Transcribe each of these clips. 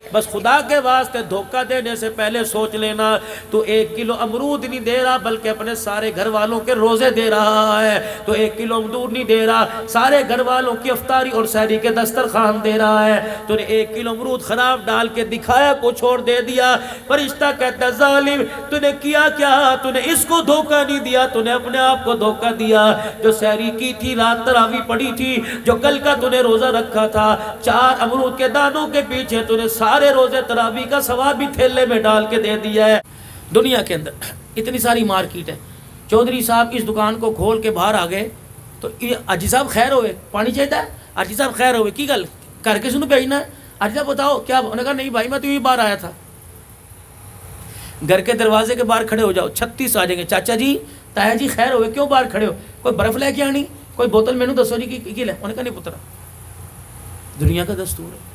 بس خدا کے واسطے دھوکہ دینے سے پہلے سوچ لینا تو 1 کلو امرود نہیں دے رہا بلکہ اپنے سارے گھر والوں کے روزے دے رہا ہے. تو 1 کلو امرود نہیں دے رہا، سارے گھر والوں کی افطاری اور سحری کے دسترخوان دے رہا ہے. تو نے 1 کلو امرود خراب ڈال کے دکھایا، کچھ اور دے دیا. فرشتہ کہتا ہے ظالم تو نے کیا کیا؟ تو نے اس کو دھوکہ نہیں دیا، تو نے اپنے آپ کو دھوکہ دیا. جو سحری کی تھی، رات تراویح پڑھی تھی، جو کل کا تو نے روزہ رکھا تھا، 4 امرود کے دانوں کے پیچھے تو نے سارے روزے تراویح کا ثواب بھی تھیلے میں ڈال کے دے دیا ہے. دنیا کے اندر اتنی ساری مارکیٹ ہے. چودھری صاحب اس دکان کو کھول کے باہر آ گئے تو حاجی صاحب خیر ہوئے، پانی چاہیے ہے؟ حاجی صاحب خیر ہوئے کی گل کر کے سنو بھیجنا ہے. حاجی صاحب بتاؤ کیا؟ انہوں نے کہا نہیں بھائی میں تو ہی باہر آیا تھا. گھر کے دروازے کے باہر کھڑے ہو جاؤ، 36 آ جائیں گے. چاچا جی تایا جی خیر ہوئے، کیوں باہر کھڑے ہو؟ کوئی برف لے کے آنی، کوئی بوتل مینو دسو جی کی لے. انہوں نے کہا نہیں پترا، دنیا کا دستور ہے.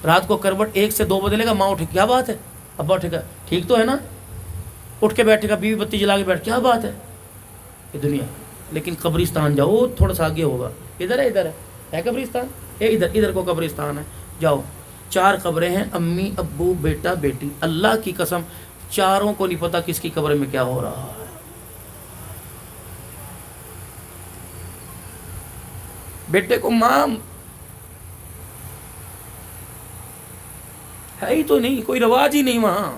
رات کو کروٹ 1 سے 2 بدلے گا، ماں اٹھے کیا بات ہے، ابا اٹھے گا ٹھیک تو ہے نا، اٹھ کے بیٹھے گا، بیوی بتی جلا کے بیٹھ کیا بات ہے. یہ دنیا. لیکن قبرستان جاؤ، تھوڑا سا آگے ہوگا، ادھر ہے قبرستان، ادھر کو قبرستان ہے. جاؤ 4 قبریں ہیں، امی ابو بیٹا بیٹی. اللہ کی قسم چاروں کو نہیں پتا کس کی قبر میں کیا ہو رہا ہے. بیٹے کو ماں ہے ہی تو نہیں، کوئی رواج ہی نہیں وہاں.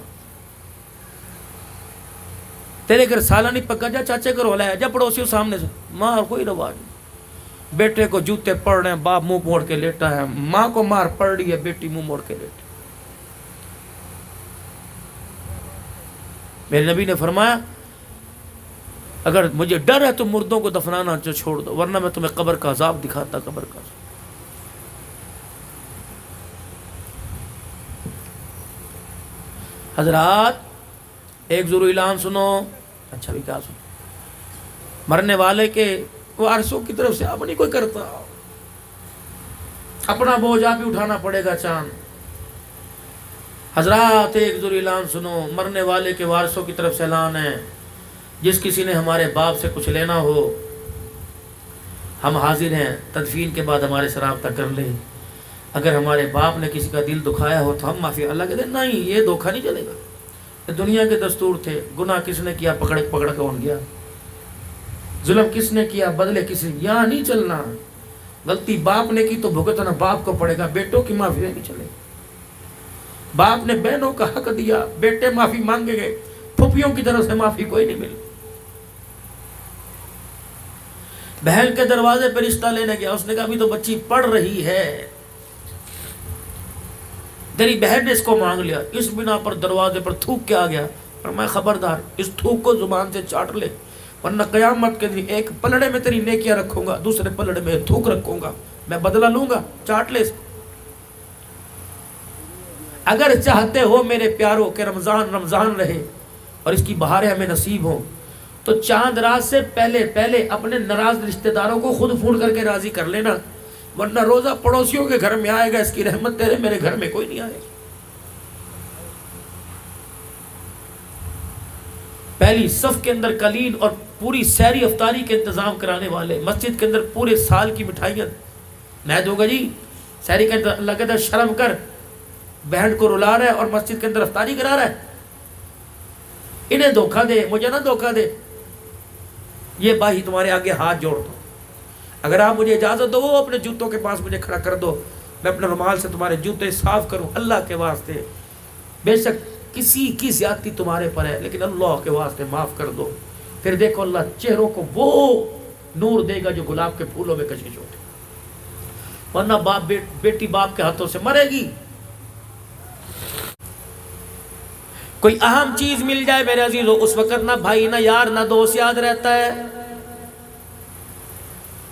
تیرے گھر سالہ نہیں پکا، جا چاچے گھر ہولا ہے، جا پڑوسیوں سامنے سے. ماں کوئی رواج نہیں. بیٹے کو جوتے پڑ رہے ہیں، باپ منہ موڑ کے لیٹا ہے. ماں کو مار پڑ رہی ہے، بیٹی منہ موڑ کے لیٹی. میرے نبی نے فرمایا اگر مجھے ڈر ہے تو مردوں کو دفنانا چھوڑ دو، ورنہ میں تمہیں قبر کا عذاب دکھاتا. قبر کا عذاب. حضرات ایک ضروری اعلان سنو. اچھا بھی کیا سنو؟ مرنے والے کے وارثوں کی طرف سے اب نہیں کوئی کرتا، اپنا بوجھ آپ ہی اٹھانا پڑے گا. چاند حضرات ایک ضروری اعلان سنو. مرنے والے کے وارثوں کی طرف سے اعلان ہے، جس کسی نے ہمارے باپ سے کچھ لینا ہو ہم حاضر ہیں. تدفین کے بعد ہمارے سے رابطہ کر لیں. اگر ہمارے باپ نے کسی کا دل دکھایا ہو تو ہم معافی. اللہ کہتے ہیں نہیں، یہ دھوکہ نہیں چلے گا. یہ دنیا کے دستور تھے. گناہ کس نے کیا، پکڑ کے کون گیا. ظلم کس نے کیا، بدلے کس نے. یہاں نہیں چلنا. غلطی باپ نے کی تو بھگتنا باپ کو پڑے گا. بیٹوں کی معافی نہیں چلے. باپ نے بہنوں کا حق دیا، بیٹے معافی مانگے گئے، پھپھیوں کی طرف سے معافی کوئی نہیں ملی. بہن کے دروازے پہ رشتہ لینے گیا، اس نے کہا ابھی تو بچی پڑھ رہی ہے. تیری بہن نے اس کو مانگ لیا، اس بنا پر دروازے پر تھوک کے آ گیا. اور میں خبردار اس تھوک کو زبان سے چاٹ لے، ورنہ قیامت کے دن ایک پلڑے میں تیری نیکیاں رکھوں گا، دوسرے پلڑے میں تھوک رکھوں گا. میں بدلہ لوں گا. چاٹ لے اس کو. اگر چاہتے ہو میرے پیاروں کہ رمضان رہے اور اس کی بہاریں ہمیں نصیب ہوں تو چاند رات سے پہلے اپنے ناراض رشتہ داروں کو خود فون کر کے راضی کر لینا، ورنہ روزہ پڑوسیوں کے گھر میں آئے گا. اس کی رحمت تیرے میرے گھر میں کوئی نہیں آئے گا. پہلی صف کے اندر قلین اور پوری سحری افطاری کے انتظام کرانے والے، مسجد کے اندر پورے سال کی مٹھائیاں میں دوں گا جی. سحری کے اندر اللہ کہتا ہے شرم کر، بہن کو رلا رہا ہے اور مسجد کے اندر افطاری کرا رہا ہے. انہیں دھوکہ دے، مجھے نہ دھوکہ دے. یہ بھائی تمہارے آگے ہاتھ جوڑ دو. اگر آپ مجھے اجازت دو اپنے جوتوں کے پاس مجھے کھڑا کر دو، میں اپنے رومال سے تمہارے جوتے صاف کروں. اللہ کے واسطے بے شک کسی کی زیادتی تمہارے پر ہے، لیکن اللہ کے واسطے معاف کر دو. پھر دیکھو اللہ چہروں کو وہ نور دے گا جو گلاب کے پھولوں میں کشش ہوتے. ورنہ باپ بیٹی باپ کے ہاتھوں سے مرے گی. کوئی اہم چیز مل جائے میرے عزیزو، اس وقت نہ بھائی نہ یار نہ دوست یاد رہتا ہے.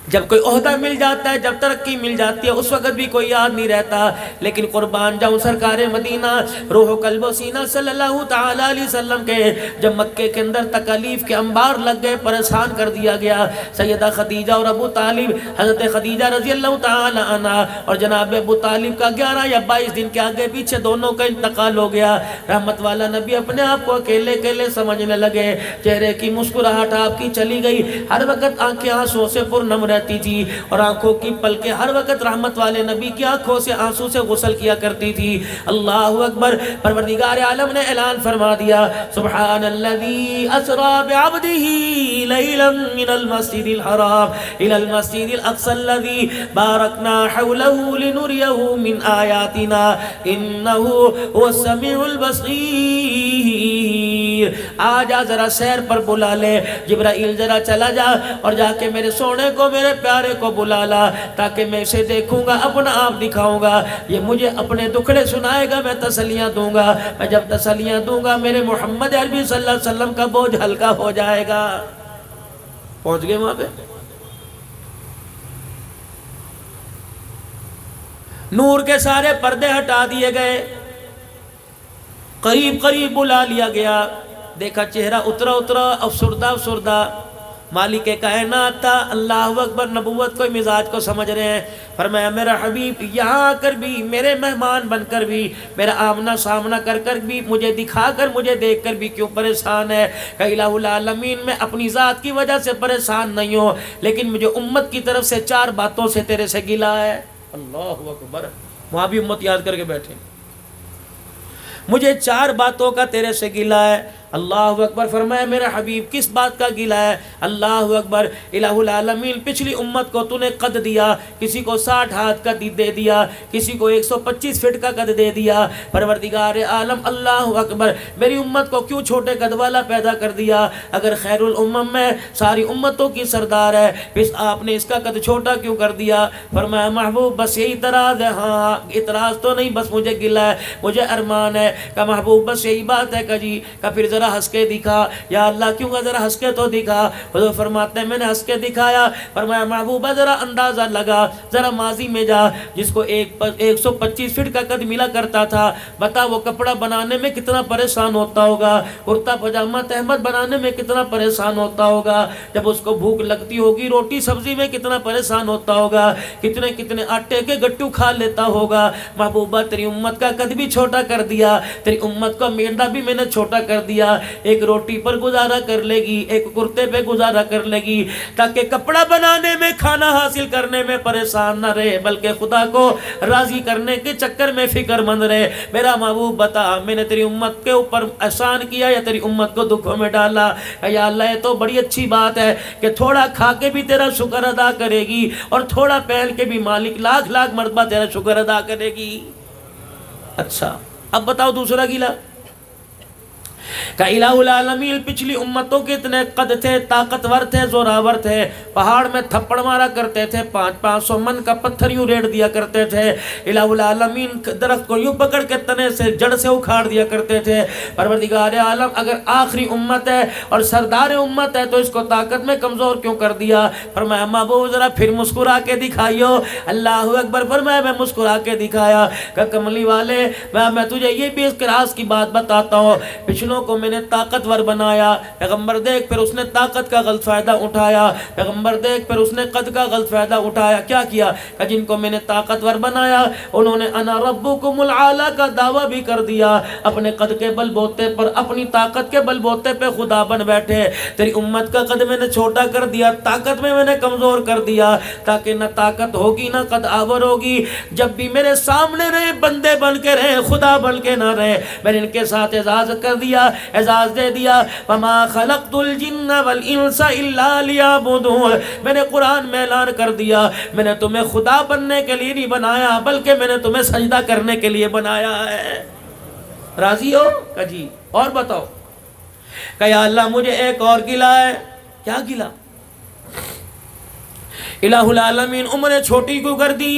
جب کوئی عہدہ مل جاتا ہے، جب ترقی مل جاتی ہے، اس وقت بھی کوئی یاد نہیں رہتا. لیکن قربان جاؤں سرکار مدینہ روح و قلب و سینہ صلی اللہ تعالی علیہ وسلم کے جب مکے کے اندر تکالیف کے انبار لگ گئے، پریشان کر دیا گیا. سیدہ خدیجہ اور ابو طالب، حضرت خدیجہ رضی اللہ تعالی عنہ اور جناب ابو طالب کا 11 یا 22 دن کے آگے پیچھے دونوں کا انتقال ہو گیا. رحمت والا نبی اپنے آپ کو اکیلے سمجھنے لگے. چہرے کی مسکراہٹ آپ کی چلی گئی. ہر وقت آنکھیں آنسوں سے پرنم رہتی تھی اور آنکھوں کی پلکیں ہر وقت رحمت والے نبی کی آنکھوں سے آنسو سے غسل کیا کرتی تھی۔ اللہ اکبر۔ پروردگار عالم نے اعلان فرما دیا سبحان الذی اسری بعبدہ لیلا من المسجد الحرام الى المسجد الاقصى الذي باركنا حوله لنريه من آیاتنا انه هو السمیع البصیر۔ آجا ذرا سیر پر بلا لے جبرائیل، ذرا چلا جا اور جا کے میرے سونے کو میرے پیارے کو بلا لا تاکہ میں اسے دیکھوں گا، اپنا آپ دکھاؤں گا، یہ مجھے اپنے دکھڑے سنائے گا، میں تسلیاں دوں گا، میں جب تسلیاں دوں گا میرے محمد عربی صلی اللہ علیہ وسلم کا بوجھ ہلکا ہو جائے گا۔ پہنچ گئے وہاں پہ؟ نور کے سارے پردے ہٹا دیے گئے، قریب قریب بلا لیا گیا، دیکھا چہرہ اترا افسردہ افسردہ، مالک کائنات تھا، اللہ اکبر، نبوت کو مزاج کو سمجھ رہے ہیں۔ فرمایا میرا حبیب یہاں آ کر بھی، میرے مہمان بن کر بھی، میرا آمنا سامنا کر کر بھی، مجھے دکھا کر مجھے دیکھ کر بھی کیوں پریشان ہے؟ کہ الہ العالمین میں اپنی ذات کی وجہ سے پریشان نہیں ہوں، لیکن مجھے امت کی طرف سے 4 باتوں سے تیرے سے گلہ ہے۔ اللہ اکبر، وہاں بھی امت یاد کر کے بیٹھے، مجھے 4 باتوں کا تیرے سے گلہ ہے۔ اللہ اکبر۔ فرمایا میرا حبیب کس بات کا گلہ ہے؟ اللہ اکبر۔ الہ العالمین پچھلی امت کو تو نے قد دیا، کسی کو 60 ہاتھ کا دے دیا، کسی کو 125 فٹ کا قد دے دیا۔ پروردگار عالم اللہ اکبر، میری امت کو کیوں چھوٹے قد والا پیدا کر دیا؟ اگر خیر الامم میں ساری امتوں کی سردار ہے، پس آپ نے اس کا قد چھوٹا کیوں کر دیا؟ فرمایا محبوب بس یہی اعتراض ہے۔ ہاں اعتراض تو نہیں، بس مجھے گلہ ہے، مجھے ارمان ہے۔ کہ محبوب بس یہی بات ہے کہ جی، کہ پھر ذرا ہنس کے دکھا۔ یا اللہ کیوں گا، ذرا ہنس کے تو دکھا۔ حضور فرماتے ہیں میں نے ہنس کے دکھایا۔ فرمایا محبوبہ ذرا اندازہ لگا، ذرا ماضی میں جا، جس کو 125 فٹ کا قد ملا کرتا تھا، بتا وہ کپڑا بنانے میں کتنا پریشان ہوتا ہوگا، کرتا پجامہ تہمت بنانے میں کتنا پریشان ہوتا ہوگا، جب اس کو بھوک لگتی ہوگی روٹی سبزی میں کتنا پریشان ہوتا ہوگا، کتنے کتنے آٹے کے گٹو کھا لیتا ہوگا۔ محبوبہ تیری امت کا قد بھی چھوٹا کر دیا، تیری امت کا میدا بھی میں نے چھوٹا کر دیا۔ ایک روٹی پر گزارا کر لے گی، ایک کرتے پہ گزارا کر لے گی، تاکہ کپڑا بنانے میں کھانا حاصل کرنے میں پریشان نہ رہے، بلکہ خدا کو راضی کرنے کے چکر میں فکر مند رہے۔ میرا محبوب بتا میں نے تیری امت کے اوپر احسان کیا یا تیری امت کو دکھوں میں ڈالا؟ یا اللہ یہ تو بڑی اچھی بات ہے کہ تھوڑا کھا کے بھی تیرا شکر ادا کرے گی اور تھوڑا پہن کے بھی مالک لاکھ لاکھ مرتبہ تیرا شکر ادا کرے گی۔ اچھا اب بتاؤ دوسرا گیلا کہ الہ العالمین پچھلی امتوں کے اتنے قد تھے، طاقتور تھے، زوراور تھے، پہاڑ میں تھپڑ مارا کرتے تھے، 500 من کا پتھر یوں ریڑ دیا کرتے تھے، الہ العالمین درخت کو یوں پکڑ کے تنے سے جڑ سے اکھاڑ دیا کرتے تھے۔ پروردگار عالم اگر آخری امت ہے اور سردار امت ہے تو اس کو طاقت میں کمزور کیوں کر دیا؟ فرمایا محبوب ذرا پھر مسکرا کے دکھائیو۔ اللہ اکبر۔ فرمایا میں مسکرا کے دکھایا کہ کملی والے میں تجھے یہ بھی اس راز کی بات بتاتا ہوں، پچھلوں کو میں نے طاقتور بنایا، پیغمبر دیکھ پھر اس نے طاقت کا غلط فائدہ اٹھایا، پیغمبر دیکھ پھر اس نے قد کا غلط فائدہ اٹھایا۔ کیا کیا کہ جن کو میں نے طاقتور بنایا انہوں نے انا ربکم العالی کا دعویٰ بھی کر دیا، اپنے قد کے بل بوتے پر، اپنی طاقت کے بل بوتے پہ خدا بن بیٹھے۔ تیری امت کا قد میں نے چھوٹا کر دیا، طاقت میں نے کمزور کر دیا، تاکہ نہ طاقت ہوگی نہ قد آور ہوگی، جب بھی میرے سامنے رہے بندے بن کے رہے، خدا بن کے نہ رہے۔ میں نے ان کے ساتھ اعزاز کر دیا، اعزاز دے دیا۔ وما خلقت الجن والانس الا لیعبدون، میں نے قرآن میں اعلان کر دیا میں نے تمہیں خدا بننے کے لیے نہیں بنایا بلکہ میں نے تمہیں سجدہ کرنے کے لیے بنایا ہے۔ راضی ہو کہ جی؟ اور بتاؤ کہ یا اللہ مجھے ایک اور گلہ ہے۔ کیا گلہ؟ الہ العالمین عمریں چھوٹی کیوں کر دی؟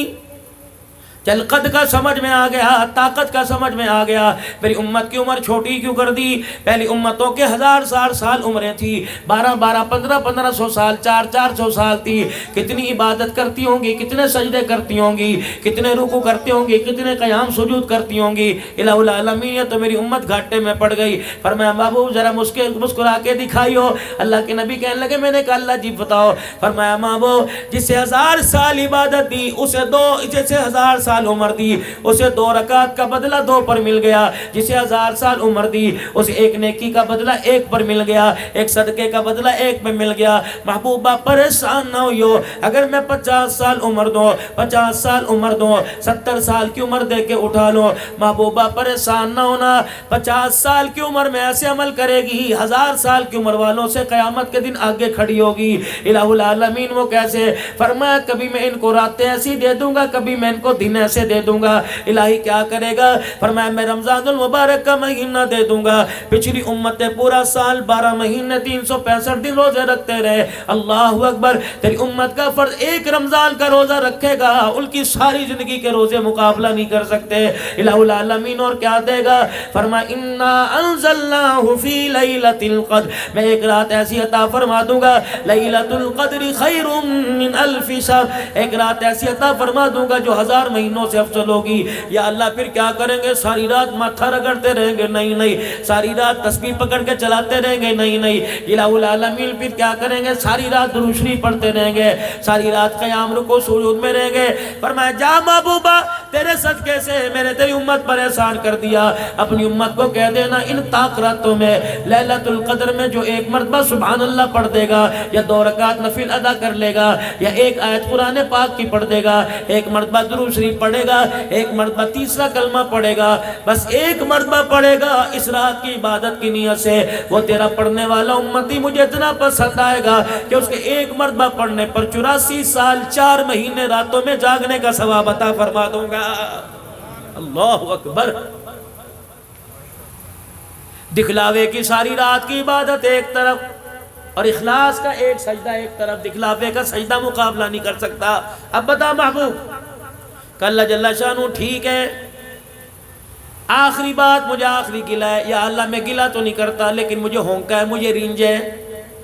چل قد کا سمجھ میں آ گیا، طاقت کا سمجھ میں آ گیا، میری امت کی عمر چھوٹی کیوں کر دی؟ پہلی امتوں کے 1000 سال عمریں تھی، 12 1500 سال، 400 سال تھی۔ کتنی عبادت کرتی ہوں گی، کتنے سجدے کرتی ہوں گی، کتنے رکوع کرتی ہوں گی، کتنے قیام سجود کرتی ہوں گی۔ الہ العالمین یہ تو میری امت گھاٹے میں پڑ گئی۔ فرمایا محبوب ذرا مسکرا کے دکھائیو۔ اللہ کے نبی کہنے لگے میں نے کہا اللہ جی بتاؤ۔ فرمایا محبوب جسے 1000 سال عبادت دی اسے جسے 1000 سال سال عمر دی اسے 2 رکعت کا بدلہ 2 پر مل گیا، جسے 1000 سال عمر دی اسے 1 نیکی کا بدلہ 1 پر مل گیا، 1 صدقے کا بدلہ 1 میں مل گیا۔ محبوبہ پریشان نہ ہوئیو، اگر میں 50 سال عمر دوں، 50 سال عمر دوں، 70 سال کی عمر دے کے اٹھا لوں، محبوبہ پریشان نہ ہونا، 50 سال کی عمر میں ایسے عمل کرے گی 1000 سال کی عمر والوں سے قیامت کے دن آگے کھڑی ہوگی۔ الہ العالمین وہ کیسے؟ فرمایا کبھی میں ان کو راتیں ایسی دے دوں گا، کبھی میں ان کو دن ایسے دے دوں گا۔ الہی کیا کرے گا؟ فرمایا میں رمضان المبارک کا مہینہ دے دوں گا، پچھلی امتیں پورا سال 12 مہینے 365 دن روزے رکھتے رہے، اللہ اکبر، تیری امت کا فرض 1 رمضان کا روزہ رکھے گا، ان کی ساری زندگی کے روزے مقابلہ نہیں کر سکتے۔ الہ العالمین اور کیا دے گا؟ فرمایا انا انزلناہ فی لیلۃ القدر، میں ایک رات ایسی عطا فرما دوں گا، لیلۃ القدر خیر من الف شہر، ایک رات ایسی عطا فرما دوں گا جو 1000 مہینوں سے افضل ہوگی۔ یا اللہ پھر کیا کریں گے؟ ساری رات ماتھا رگڑتے رہیں گے؟ نہیں نہیں۔ ساری رات تسبیح پکڑ کے چلاتے رہیں گے؟ نہیں نہیں۔ الہ العالمین پھر کیا کریں گے؟ ساری رات درود شریف پڑھتے رہیں گے، ساری رات قیام رکوع سجود میں رہیں گے۔ فرمایا جا محبوبہ تیرے صدقے سے میں نے تیری امت پر احسان کر دیا، اپنی امت کو کہہ دینا ان طاق راتوں میں لیلۃ القدر میں جو 1 مرتبہ سبحان اللہ پڑھ دے گا، یا 2 رکعت نفل ادا کر لے گا، یا 1 آیت قرآن پاک کی پڑھ دے گا، 1 مرتبہ درود شریف پڑھے گا، 1 مرتبہ تیسرا کلمہ پڑھے گا، بس 1 مرتبہ پڑھے گا اس رات کی عبادت کی نیت سے، وہ تیرا پڑھنے والا امتی مجھے اتنا پسند آئے گا کہ اس کے 1 مرتبہ پڑھنے پر 84 سال 4 مہینے راتوں میں جاگنے کا ثواب عطا فرما دوں گا۔ اللہ اکبر۔ دکھلاوے کی ساری رات کی عبادت ایک طرف اور اخلاص کا ایک سجدہ ایک طرف، دکھلاوے کا سجدہ مقابلہ نہیں کر سکتا۔ اب بتا محبوب کہ اللہ جل شانہ ٹھیک ہے، آخری بات مجھے آخری گلہ ہے، یا اللہ میں گلہ تو نہیں کرتا لیکن مجھے ہونکا ہے، مجھے رینج ہے۔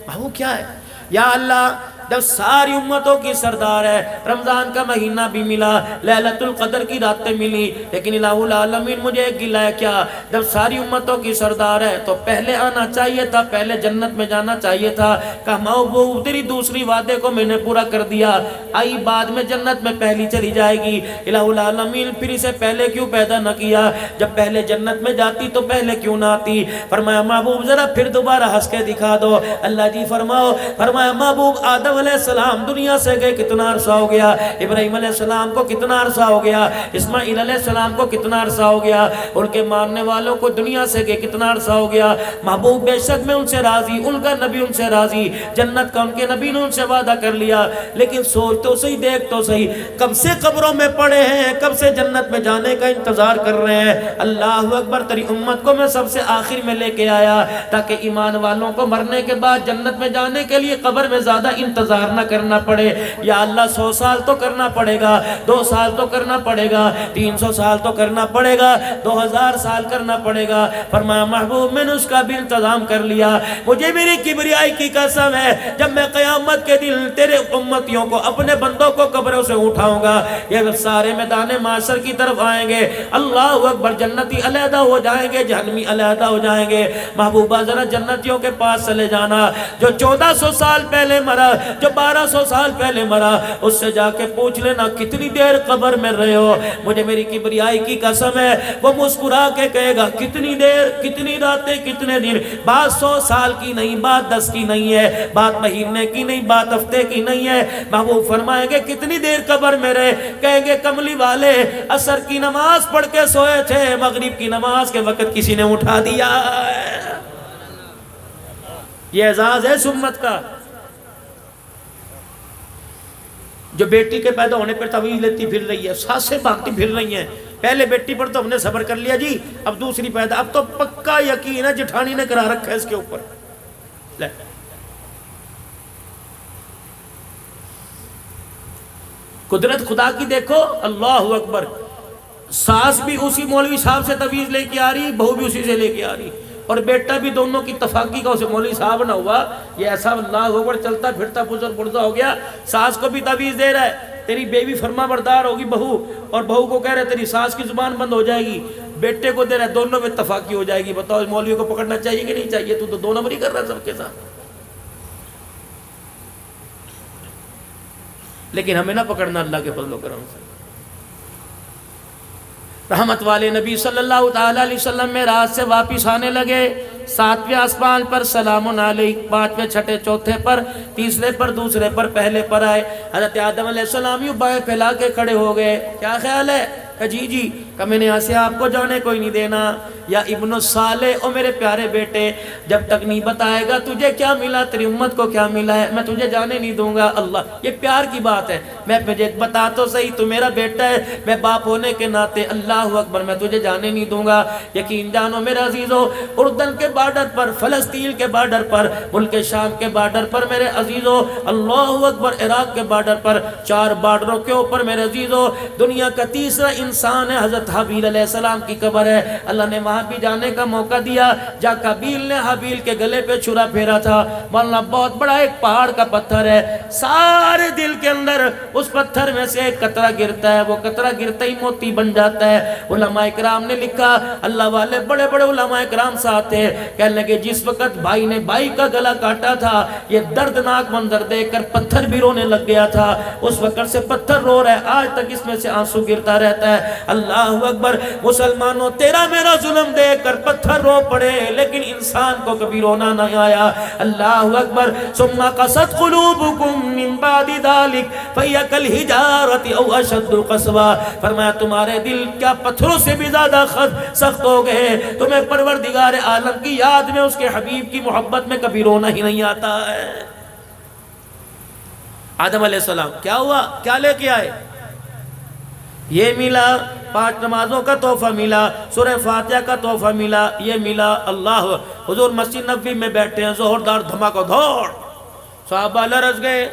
محبوب کیا ہے؟ یا اللہ جب ساری امتوں کی سردار ہے، رمضان کا مہینہ بھی ملا، لیلۃ القدر کی راتیں ملی، لیکن الہ العالمین مجھے ایک گلہ ہے کیا؟ جب ساری امتوں کی سردار ہے تو پہلے آنا چاہیے تھا، پہلے جنت میں جانا چاہیے تھا۔ کہ محبوب تیری دوسری وعدے کو میں نے پورا کر دیا، آئی بعد میں جنت میں پہلی چلی جائے گی۔ الہ العالمین پھر اسے پہلے کیوں پیدا نہ کیا؟ جب پہلے جنت میں جاتی تو پہلے کیوں نہ آتی؟ فرمایا محبوب ذرا پھر دوبارہ ہنس کے دکھا دو۔ اللہ جی فرماؤ، فرمایا محبوب آدم علیہ السلام دنیا سے گئے کتنا عرصہ ہو گیا؟ ابراہیم علیہ السلام کو کتنا عرصہ ہو گیا؟ اسماعیل علیہ السلام کو کتنا عرصہ ہو گیا؟ ان کے ماننے والوں کو دنیا سے گئے کتنا عرصہ ہو گیا؟ محبوب بے شک میں ان سے راضی، ان کا نبی ان سے راضی، جنت کا ان کے نبی نے ان سے وعدہ کر لیا، لیکن سوچ تو صحیح، دیکھ تو صحیح، کب سے قبروں میں پڑے ہیں، کب سے جنت میں جانے کا انتظار کر رہے ہیں۔ اللہ اکبر، تیری امت کو میں سب سے آخر میں لے کے آیا تاکہ ایمان والوں کو مرنے کے بعد جنت میں جانے کے لیے قبر میں زیادہ انتظار نہ کرنا پڑے۔ یا اللہ 100 سال تو کرنا پڑے گا، 2 سال تو کرنا پڑے گا، 300 سال تو کرنا پڑے گا، 2000 سال کرنا پڑے گا۔ فرمایا محبوب میں نے اس کا بھی انتظام کر لیا، مجھے میری کبریائی کی قسم ہے جب میں قیامت کے دن تیرے امتیوں کو، اپنے بندوں کو قبروں سے اٹھاؤں گا، یہ سارے میدان معاشر کی طرف آئیں گے، اللہ اکبر، جنتی علیحدہ ہو جائیں گے، جہنمی علیحدہ ہو جائیں گے۔ محبوبہ ذرا جنتیوں کے پاس چلے جانا، جو 1400 سال پہلے مرا، جو 1200 سال پہلے مرا، اس سے جا کے پوچھ لینا کتنی دیر قبر میں رہے ہو؟ مجھے میری کبریائی کی قسم ہے وہ مسکرا کے کہے گا کتنی دیر، کتنی راتیں، کتنے دن۔ بات 100 سال کی نہیں، بات 10 کی نہیں ہے، بات مہینے کی نہیں، بات ہفتے کی نہیں ہے۔ محبوب فرمائیں گے کتنی دیر قبر میں رہے؟ کہیں گے کملی والے عصر کی نماز پڑھ کے سوئے تھے، مغرب کی نماز کے وقت کسی نے اٹھا دیا۔ یہ اعزاز ہے اس امت کا، جو بیٹی کے پیدا ہونے پر تعویذ لیتی پھر رہی ہے، سانسیں بھاگتی پھر رہی ہیں۔ پہلے بیٹی پر تو ہم نے صبر کر لیا جی، اب دوسری پیدا، اب تو پکا یقین ہے جٹھانی نے کرا رکھا ہے اس کے اوپر۔ قدرت خدا کی دیکھو، اللہ اکبر، ساس بھی اسی مولوی صاحب سے تعویذ لے کے آ رہی، بہو بھی اسی سے لے کے آ رہی، اور بیٹا بھی دونوں کی اتفاقی کا اسے مولوی صاحب نہ ہوا، یہ ایسا اللہ اکبر چلتا پھرتا بزرگ بردہ ہو گیا۔ ساس کو بھی تعویذ دے رہا ہے تیری بیوی فرما بردار ہوگی بہو، اور بہو کو کہہ رہے تیری ساس کی زبان بند ہو جائے گی، بیٹے کو دے رہا ہے دونوں میں اتفاقی ہو جائے گی۔ بتاؤ اس مولوی کو پکڑنا چاہیے کہ نہیں چاہیے؟ تو دو نمبری کر رہا ہے سب کے ساتھ۔ لیکن ہمیں نہ پکڑنا اللہ کے فضل و کرم سے۔ رحمت والے نبی صلی اللہ تعالیٰ علیہ وسلم میں رات سے واپس آنے لگے، 7ویں آسمان پر سلام علیک، 5ویں چھٹے چوتھے پر، تیسرے پر دوسرے پر پہلے پر آئے۔ حضرت آدم علیہ السلام یوں بائیں پھیلا کے کھڑے ہو گئے، کیا خیال ہے؟ کہ جی جی، کہ میں نے یہاں سے آپ کو جانے کوئی نہیں دینا۔ یا ابن الصالح، او میرے پیارے بیٹے، جب تک نہیں بتائے گا تجھے کیا ملا، تیری امت کو کیا ملا ہے، میں تجھے جانے نہیں دوں گا۔ اللہ، یہ پیار کی بات ہے، میں مجھے بتا تو صحیح، تو میرا بیٹا ہے، میں باپ ہونے کے ناطے، اللہ اکبر، میں تجھے جانے نہیں دوں گا۔ یقین جانو میرے عزیزو، اردن کے بارڈر پر، فلسطین کے بارڈر پر، ملک شام کے بارڈر پر میرے عزیزو، اللہ اکبر، عراق کے بارڈر پر، 4 بارڈروں کے اوپر میرے عزیزو، دنیا کا تیسرا انسان ہے، حضرت حابیل علیہ السلام کی قبر ہے۔ اللہ نے وہاں بھی جانے کا موقع دیا، جہاں قابیل نے حابیل کے گلے پہ چھرا پھیرا تھا۔ مولانا بہت بڑا ایک پہاڑ کا پتھر ہے، سارے دل کے اندر اس پتھر میں سے ایک قطرہ گرتا ہے، وہ قطرہ گرتا ہی موتی بن جاتا ہے۔ علماء اکرام نے لکھا، اللہ والے بڑے بڑے علماء اکرام ساتھ تھے، کہنے لگے جس وقت بھائی نے بھائی کا گلا کاٹا تھا، یہ دردناک منظر دیکھ کر پتھر بھی رونے لگ گیا تھا۔ اس وقت سے پتھر رو رہا ہے، آج تک اس میں سے آنسو گرتا رہتا ہے۔ اللہ اکبر، مسلمانوں، تیرا میرا ظلم دیکھ کر پتھر رو پڑے، لیکن انسان کو کبھی رونا نہیں آیا۔ اللہ اکبر، ثم قست قلوبکم من بعد ذلک فہی کالحجارۃ او اشد قسوا، فرمایا تمہارے دل کیا پتھروں سے بھی زیادہ سخت ہو گئے، تمہیں پروردگار عالم کی یاد میں، اس کے حبیب کی محبت میں کبھی رونا ہی نہیں آتا ہے۔ آدم علیہ السلام کیا ہوا، کیا لے کے آئے؟ یہ ملا، 5 نمازوں کا تحفہ ملا، سورہ فاتحہ کا تحفہ ملا، یہ ملا۔ اللہ، حضور مسجد نبوی میں بیٹھے ہیں، زہر دار دھماکہ دھوڑ، صحابہ لرز گئے،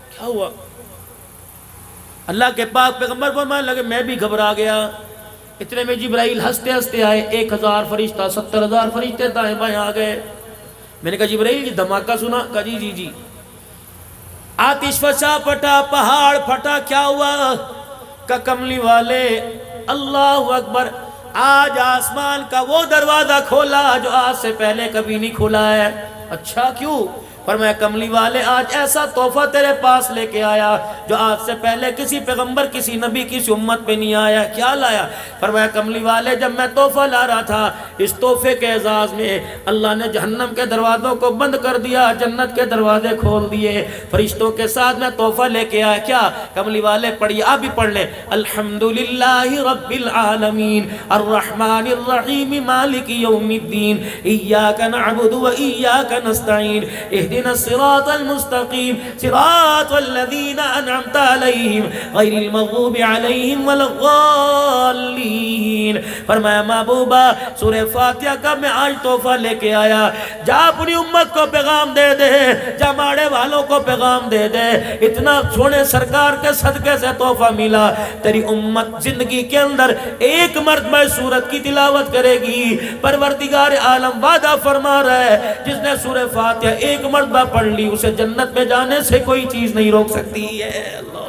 کیا ہوا؟ اللہ کے پاک پیغمبر فرمانے لگے میں بھی گھبرا گیا۔ اتنے میں جبرائیل ہنستے ہنستے آئے، 1000 فرشتہ، 70,000 فرشتے دائیں بائیں آ گئے۔ میں نے کہا جبرائیل جی دھماکہ سنا؟ کہا جی جی جی، آتش فشا پھٹا، پہاڑ پھٹا، کیا ہوا؟ کہ کملی والے، اللہ اکبر، آج آسمان کا وہ دروازہ کھولا جو آج سے پہلے کبھی نہیں کھلا ہے۔ اچھا کیوں؟ فرمایا کملی والے، آج ایسا تحفہ تیرے پاس لے کے آیا جو آج سے پہلے کسی پیغمبر، کسی نبی، کسی امت پہ نہیں آیا۔ کیا لایا؟ فرمایا کملی والے، جب میں تحفہ لا رہا تھا، اس تحفے کے اعزاز میں اللہ نے جہنم کے دروازوں کو بند کر دیا، جنت کے دروازے کھول دیے، فرشتوں کے ساتھ میں تحفہ لے کے آیا۔ کیا؟ کملی والے پڑھیے، آپ بھی پڑھ لیں، الحمدللہ رب العالمین الرحمن الرحیم مالک یوم الدین ایاک نعبد و ایاک نستعین اهدنا الصراط المستقیم صراط الذین انعمت علیہم غیر المغضوب علیہم ولا الضالین۔ فرمایا محبوبہ، سورہ فاتحہ کا میں آج تحفہ لے کے آیا، جا اپنی امت کو پیغام دے دے، جا ماڑے والوں کو پیغام دے دے، اتنا سونے سرکار کے صدقے سے تحفہ ملا، تیری امت زندگی کے اندر ایک مرتبہ سورت کی تلاوت کرے گی۔ پروردگار عالم وعدہ فرما رہا ہے، جس نے سورہ فاتحہ ایک مرتبہ پڑھ لی، اسے جنت میں جانے سے کوئی چیز نہیں روک سکتی ہے۔ اللہ،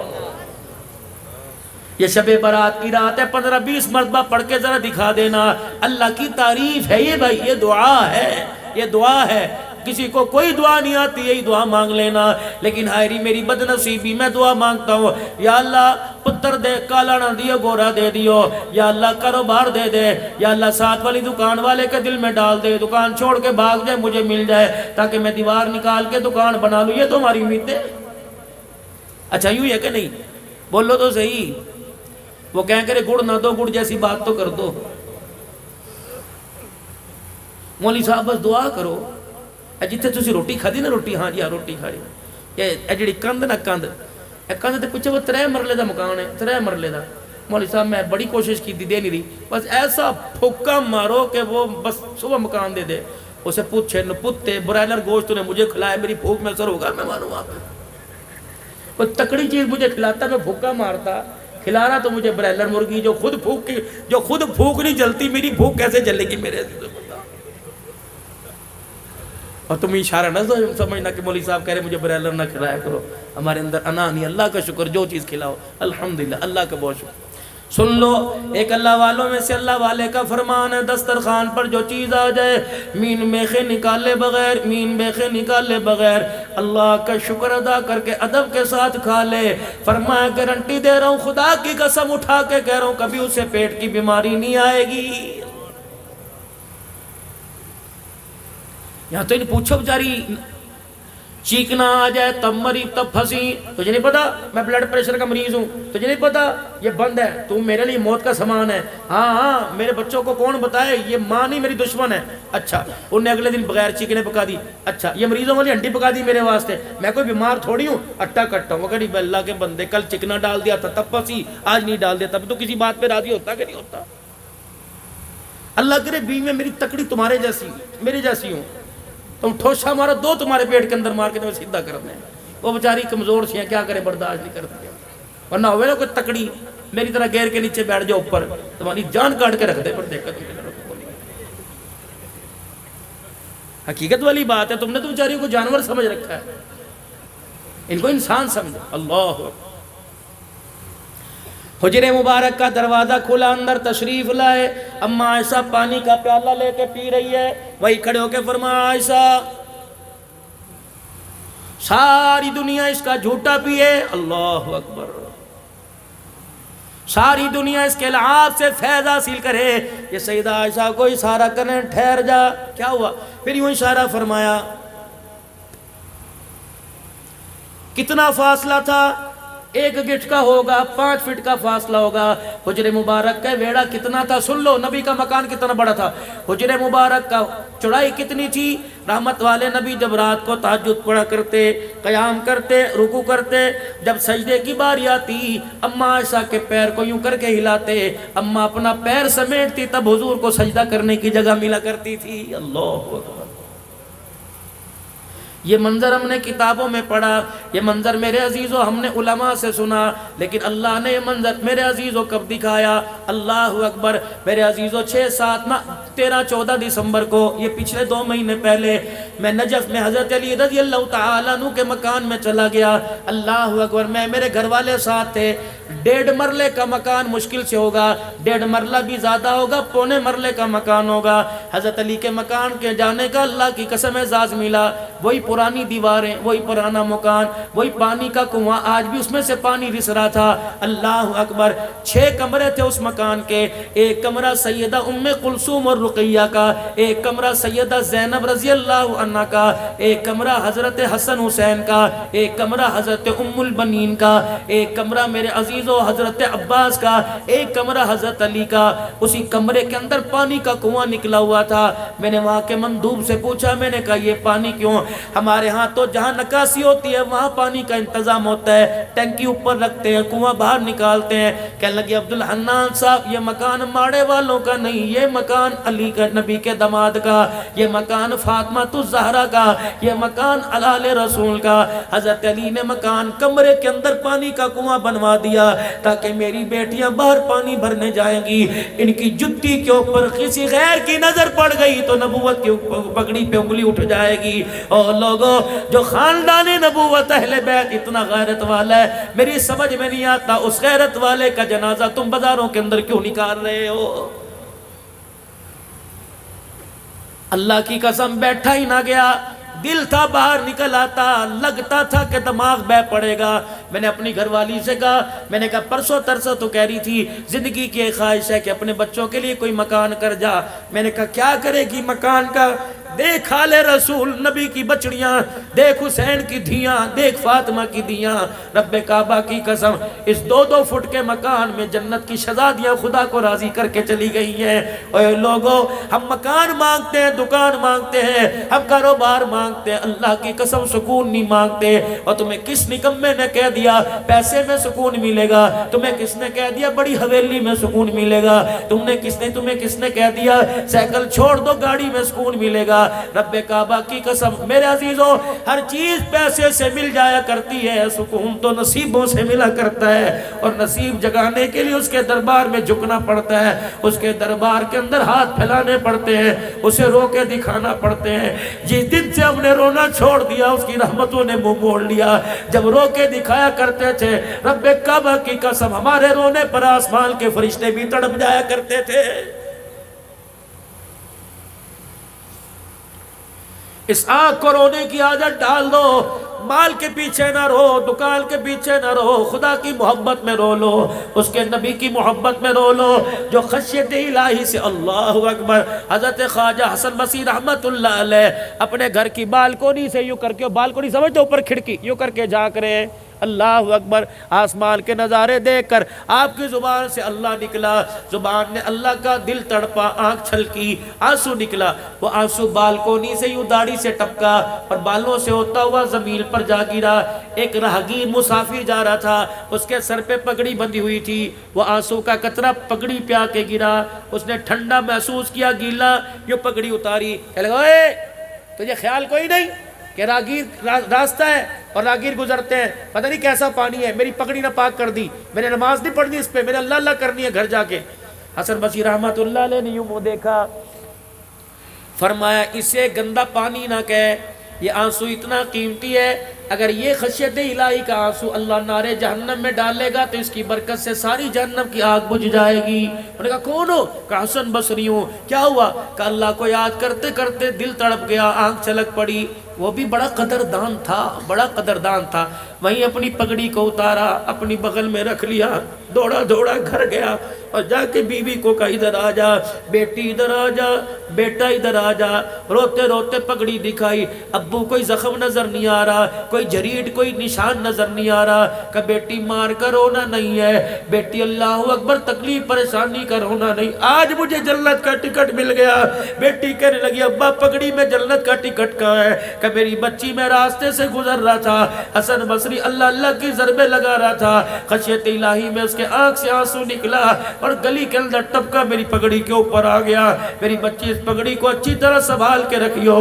یہ شب برات کی رات ہے، 15-20 مرتبہ پڑھ کے ذرا دکھا دینا، اللہ کی تعریف ہے یہ بھائی، یہ دعا ہے، یہ دعا ہے۔ کسی کو کوئی دعا نہیں آتی، یہی دعا مانگ لینا، لیکن ہائری میری بد نصیبی، میں دعا مانگتا ہوں، یا اللہ پتر دے، کالا نہ دیو، گورا دے دیو، یا اللہ کاروبار دے دے، یا اللہ ساتھ والی دکان والے کے دل میں ڈال دے، دکان چھوڑ کے بھاگ جائے، مجھے مل جائے، تاکہ میں دیوار نکال کے دکان بنا لوں۔ یہ تو ہماری امید ہے۔ اچھا یوں ہے کہ نہیں؟ بولو تو صحیح۔ وہ کہیں کرے گڑ نہ دو، گڑ جیسی بات تو کر دو۔ مولوی صاحب بس دعا کرو، جتھے تسی روٹی کھادی نا، روٹی، ہاں جی ہاں روٹی کھا رہی، یہ جڑی کندھ نا، کندھ دے پیچھے وہ 3 مرلے دا مکان ہے، 3 مرلے دا۔ مولوی صاحب میں بڑی کوشش کی دے نہیں رہی، بس ایسا پھکا مارو کہ وہ بس صبح مکان دے دے۔ اسے پوچھے پتے برائلر گوشت نے مجھے کھلایا، میری بھوک میں اثر ہوگا، میں مانوں آپ کوئی تکڑی چیز مجھے کھلاتا، میں بھوکا مارتا، کھلا رہا تو مجھے برائلر مرغی جو خود پھوک نہیں جلتی، میری بھوک کیسے جلے گی میرے؟ اور تم اشارہ نہ سمجھنا کہ مولوی صاحب کہہ رہے مجھے برائلر نہ کھلایا کرو، ہمارے اندر انا نہیں۔ اللہ کا شکر، جو چیز کھلاؤ الحمدللہ، اللہ کا بہت شکر۔ سن لو، ایک اللہ والوں میں سے اللہ والے کا فرمان ہے، دسترخوان پر جو چیز آ جائے، مین میخے نکالے بغیر اللہ کا شکر ادا کر کے ادب کے ساتھ کھا لے۔ فرمایا گارنٹی دے رہا ہوں، خدا کی قسم اٹھا کے کہہ رہا ہوں، کبھی اسے پیٹ کی بیماری نہیں آئے گی۔ یہاں تو انہیں پوچھو بیچاری چیخنا آ جائے تب مری تب پھنسی، تجھے نہیں پتا میں بلڈ پریشر کا مریض ہوں، تجھے نہیں پتا یہ بند ہے، تو میرے لیے موت کا سامان ہے۔ ہاں میرے بچوں کو کون بتائے یہ ماں نہیں میری دشمن ہے۔ اچھا انہیں اگلے دن بغیر چیکنے پکا دی، اچھا یہ مریضوں والی ہنڈی پکا دی میرے واسطے، میں کوئی بیمار تھوڑی ہوں اٹا کٹا ہوں۔ اگر اللہ کے بندے کل چکنا ڈال دیا تھا تب پھنسی، آج نہیں ڈال دیا تب تو کسی بات پہ راضی ہوتا کہ نہیں ہوتا؟ اللہ کرے بیوی میں میری تکڑی تمہارے جیسی میرے جیسی ہوں، تم ٹھوشا مارا دو تمہارے پیٹ کے اندر مار کے تمہیں سیدھا کر دیں۔ وہ بیچاری کمزور سی ہیں، کیا کرے برداشت نہیں کرتی، ورنہ ہوئے نا کوئی تکڑی میری طرح گیر کے نیچے بیٹھ جاؤ اوپر، تمہاری جان کاٹ کے رکھ دے پر دیکھا تم حقیقت والی بات ہے۔ تم نے تو بیچاریوں کو جانور سمجھ رکھا ہے، ان کو انسان سمجھو۔ اللہ حجر مبارک کا دروازہ کھلا، اندر تشریف لائے، اما عائشہ پانی کا پیالہ لے کے پی رہی ہے، وہی کھڑے ہو کے فرمایا عائشہ ساری دنیا اس کا جھوٹا پیے، اللہ اکبر، ساری دنیا اس کے لعاب سے فیض حاصل کرے، یہ سیدہ عائشہ کو اشارہ کریں ٹھہر جا۔ کیا ہوا؟ پھر یوں اشارہ فرمایا، کتنا فاصلہ تھا؟ 1 گٹھ کا ہوگا، 5 فٹ کا فاصلہ ہوگا۔ حجر مبارک کا ویڑا کتنا تھا؟ سن لو نبی کا مکان کتنا بڑا تھا۔ حجر مبارک کا چوڑائی کتنی تھی؟ رحمت والے نبی جب رات کو تہجد پڑھا کرتے، قیام کرتے، رکوع کرتے، جب سجدے کی باری آتی اما عائشہ کے پیر کو یوں کر کے ہلاتے، اما اپنا پیر سمیٹتی، تب حضور کو سجدہ کرنے کی جگہ ملا کرتی تھی۔ اللہ اکبر، یہ منظر ہم نے کتابوں میں پڑھا، یہ منظر میرے عزیزو ہم نے علماء سے سنا، لیکن اللہ نے یہ منظر میرے عزیزو کب دکھایا؟ اللہ اکبر میرے عزیزو 13-14 دسمبر کو، یہ پچھلے 2 مہینے پہلے میں نجف میں حضرت علی رضی اللہ تعالیٰ عنہ کے مکان میں چلا گیا۔ اللہ اکبر، میں میرے گھر والے ساتھ تھے۔ 1.5 مرلے کا مکان مشکل سے ہوگا، 1.5 مرلہ بھی زیادہ ہوگا، 1.25 مرلے کا مکان ہوگا۔ حضرت علی کے مکان کے جانے کا اللہ کی قسم اعزاز ملا، وہی پرانی دیواریں، وہی پرانا مکان، وہی پانی کا کنواں، آج بھی اس میں سے پانی رس رہا تھا۔ اللہ اکبر، 6 کمرے تھے اس مکان کے، ایک کمرہ سیدہ ام کلثوم اور رقیہ کا، ایک کمرہ سیدہ زینب رضی اللہ عنہ کا، ایک کمرہ حضرت حسن حسین کا، ایک کمرہ حضرت ام البنین کا، ایک کمرہ میرے عزیزو حضرت عباس کا، ایک کمرہ حضرت علی کا۔ اسی کمرے کے اندر پانی کا کنواں نکلا ہوا تھا۔ میں نے وہاں کے مندوب سے پوچھا، میں نے کہا یہ پانی کیوں؟ ہمارے ہاں تو جہاں نکاسی ہوتی ہے وہاں پانی کا انتظام ہوتا ہے، ٹینکی اوپر رکھتے ہیں، کنواں باہر نکالتے ہیں۔ کہنے لگے عبدالحنان صاحب، یہ مکان ماڑے والوں کا نہیں، یہ مکان علی کا نبی کے داماد کا، یہ مکان فاطمہ الزہرا کا، یہ مکان آل رسول کا۔ حضرت علی نے مکان کمرے کے اندر پانی کا کنواں بنوا دیا تاکہ میری بیٹیاں باہر پانی بھرنے جائیں گی، ان کی جتی کے اوپر کسی غیر کی نظر پڑ گئی تو نبوت کی پگڑی پہ انگلی اٹھ جائے گی۔ اور لوگوں جو خاندان نبوت اہل بیت اتنا غیرت والا ہے، میری سمجھ میں نہیں آتا اس غیرت والے کا جنازہ تم بازاروں کے اندر کیوں نکال رہے ہو؟ اللہ کی قسم بیٹھا ہی نہ گیا، دل تھا باہر نکل آتا، لگتا تھا کہ دماغ بہ پڑے گا۔ میں نے اپنی گھر والی سے کہا، میں نے کہا پرسوں ترسوں تو کہہ رہی تھی زندگی کی ایک خواہش ہے کہ اپنے بچوں کے لیے کوئی مکان کر جا۔ میں نے کہا کیا کرے گی مکان کا؟ دیکھ آل رسول نبی کی بچڑیاں، دیکھ حسین کی دھیاں، دیکھ فاطمہ کی دھیاں، رب کعبہ کی قسم اس 2-2 فٹ کے مکان میں جنت کی شہزادیاں خدا کو راضی کر کے چلی گئی ہیں۔ اے لوگوں، ہم مکان مانگتے ہیں، دکان مانگتے ہیں، ہم کاروبار مانگتے ہیں، اللہ کی قسم سکون نہیں مانگتے۔ اور تمہیں کس نکمے نے کہہ دیا پیسے میں سکون ملے گا؟ تمہیں کس نے کہہ دیا بڑی حویلی میں سکون ملے گا؟ تمہیں کس نے کہہ دیا سائیکل چھوڑ دو گاڑی میں سکون ملے گا؟ رب کعبہ کی قسم میرے عزیزوں، ہر چیز پیسے سے مل جایا کرتی ہے، سکون تو نصیبوں سے ملا کرتا ہے، اور نصیب جگانے کے لیے اس کے دربار میں جھکنا پڑتا ہے، اس کے دربار کے اندر ہاتھ پھیلانے پڑتے ہیں، اسے رو کے دکھانا پڑتے ہیں۔ جس دن سے ہم نے رونا چھوڑ دیا اس کی رحمتوں نے منہ موڑ لیا۔ جب رو کے دکھایا کرتے تھے رب کعبہ کی قسم ہمارے رونے پر آسمان کے فرشتے بھی تڑپ جایا کرتے تھے۔ اس آنکھ کو رونے کی عادت ڈال دو، مال کے پیچھے نہ رو، دکان کے پیچھے نہ رو، خدا کی محبت میں رو لو، اس کے نبی کی محبت میں رو لو، جو خشیت الہی سے اللہ اکبر۔ حضرت خواجہ حسن بصری رحمت اللہ علیہ اپنے گھر کی بالکونی سے یوں کر کے، بالکونی سمجھتے اوپر کھڑکی، یوں کر کے جھانک رہے، اللہ اکبر، آسمان کے نظارے دیکھ کر آپ کی زبان سے اللہ نکلا، زبان نے اللہ کا، دل تڑپا، آنکھ چھلکی، آنسو نکلا، وہ آنسو بالکونی سے یوں داڑھی سے ٹپکا اور بالوں سے ہوتا ہوا زمین پر جا گرا۔ ایک راہگیر مسافر جا رہا تھا، اس کے سر پہ پگڑی بندھی ہوئی تھی، وہ آنسو کا قطرہ پگڑی پہ آ کے گرا، اس نے ٹھنڈا محسوس کیا، گیلا، یوں پگڑی اتاری، کہنے لگا اے تجھے خیال کوئی نہیں کہ راہگیر راستہ ہے اور راہگیر گزرتے ہیں، پتہ نہیں کیسا پانی ہے، میری پگڑی نہ پاک کر دی، میں نے نماز نہیں پڑھنی اس پہ، میں نے اللہ اللہ کرنی ہے گھر جا کے۔ حسن بصری رحمت اللہ علیہ نے یوں منہ دیکھا، فرمایا اسے گندا پانی نہ کہے، یہ آنسو اتنا قیمتی ہے، اگر یہ خشیت الہی کا آنسو اللہ نارے جہنم میں ڈالے گا تو اس کی برکت سے ساری جہنم کی آگ بجھ جائے گی۔ انہوں نے کہا کون ہو؟ کہا حسن بصری ہوں۔ کیا ہوا؟ کہ اللہ کو یاد کرتے کرتے دل تڑپ گیا، آنکھ چھلک پڑی۔ وہ بھی بڑا قدردان تھا، بڑا قدردان تھا، وہیں اپنی پگڑی کو اتارا، اپنی بغل میں رکھ لیا، دوڑا دوڑا گھر گیا اور جا کے بیوی کو کہا ادھر آ جا بیٹی، ادھر آ جا بیٹا، ادھر آ جا۔ روتے روتے پگڑی دکھائی، ابو کوئی زخم نظر نہیں آ رہا، کوئی جریڈ، کوئی نشان نظر نہیں آ رہا۔ کہ بیٹی مار کر رونا نہیں ہے بیٹی، اللہ اکبر، تکلیف پریشانی کا رونا نہیں، آج مجھے جنت کا ٹکٹ مل گیا۔ بیٹی کہنے لگی ابا پگڑی میں جنت کا ٹکٹ کہاں ہے؟ کہ میری بچی میں راستے سے گزر رہا تھا، حسن بصری اللہ اللہ کی ضربے لگا رہا تھا، خشیت الہی میں اس کے آنکھ سے آنسو نکلا اور گلی کے اندر ٹپکا، میری پگڑی کے اوپر آ گیا۔ میری بچی اس پگڑی کو اچھی طرح سنبھال کے رکھیو،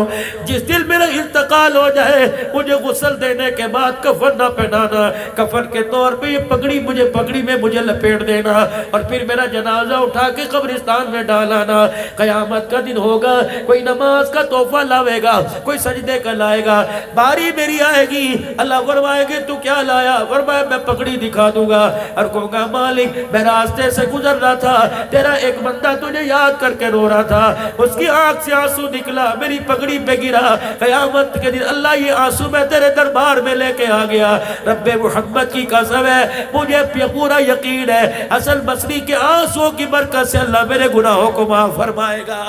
جس دل میرا انتقال ہو جائے مجھے غسل دینے کے بعد کفن نہ پہنانا، کفن کے طور پہ یہ پگڑی مجھے، پگڑی میں مجھے لپیٹ دینا اور پھر میرا جنازہ اٹھا کے قبرستان میں ڈالانا۔ قیامت کا دن ہوگا، کوئی نماز کا تحفہ لاوے گا، کوئی سجدے کا لائے گا، باری میری آئے گی، اللہ فرمائے گے تو کیا لایا؟ فرمایا میں پگڑی دکھا دوں گا اور کہوں گا مالک میں راستے سے گزر رہا تھا، تیرا ایک بندہ تجھے یاد کر کے رو رہا تھا، اس کی آنکھ سے آنسو نکلا، میری پگڑی پہ گرا، قیامت کے دن اللہ یہ آنسو میں تیرے دربار میں لے کے آ گیا۔ رب محمد کی قسم ہے مجھے پورا یقین ہے حسن بصری کے آنسو کی برکت سے اللہ میرے گناہوں کو معاف فرمائے گا۔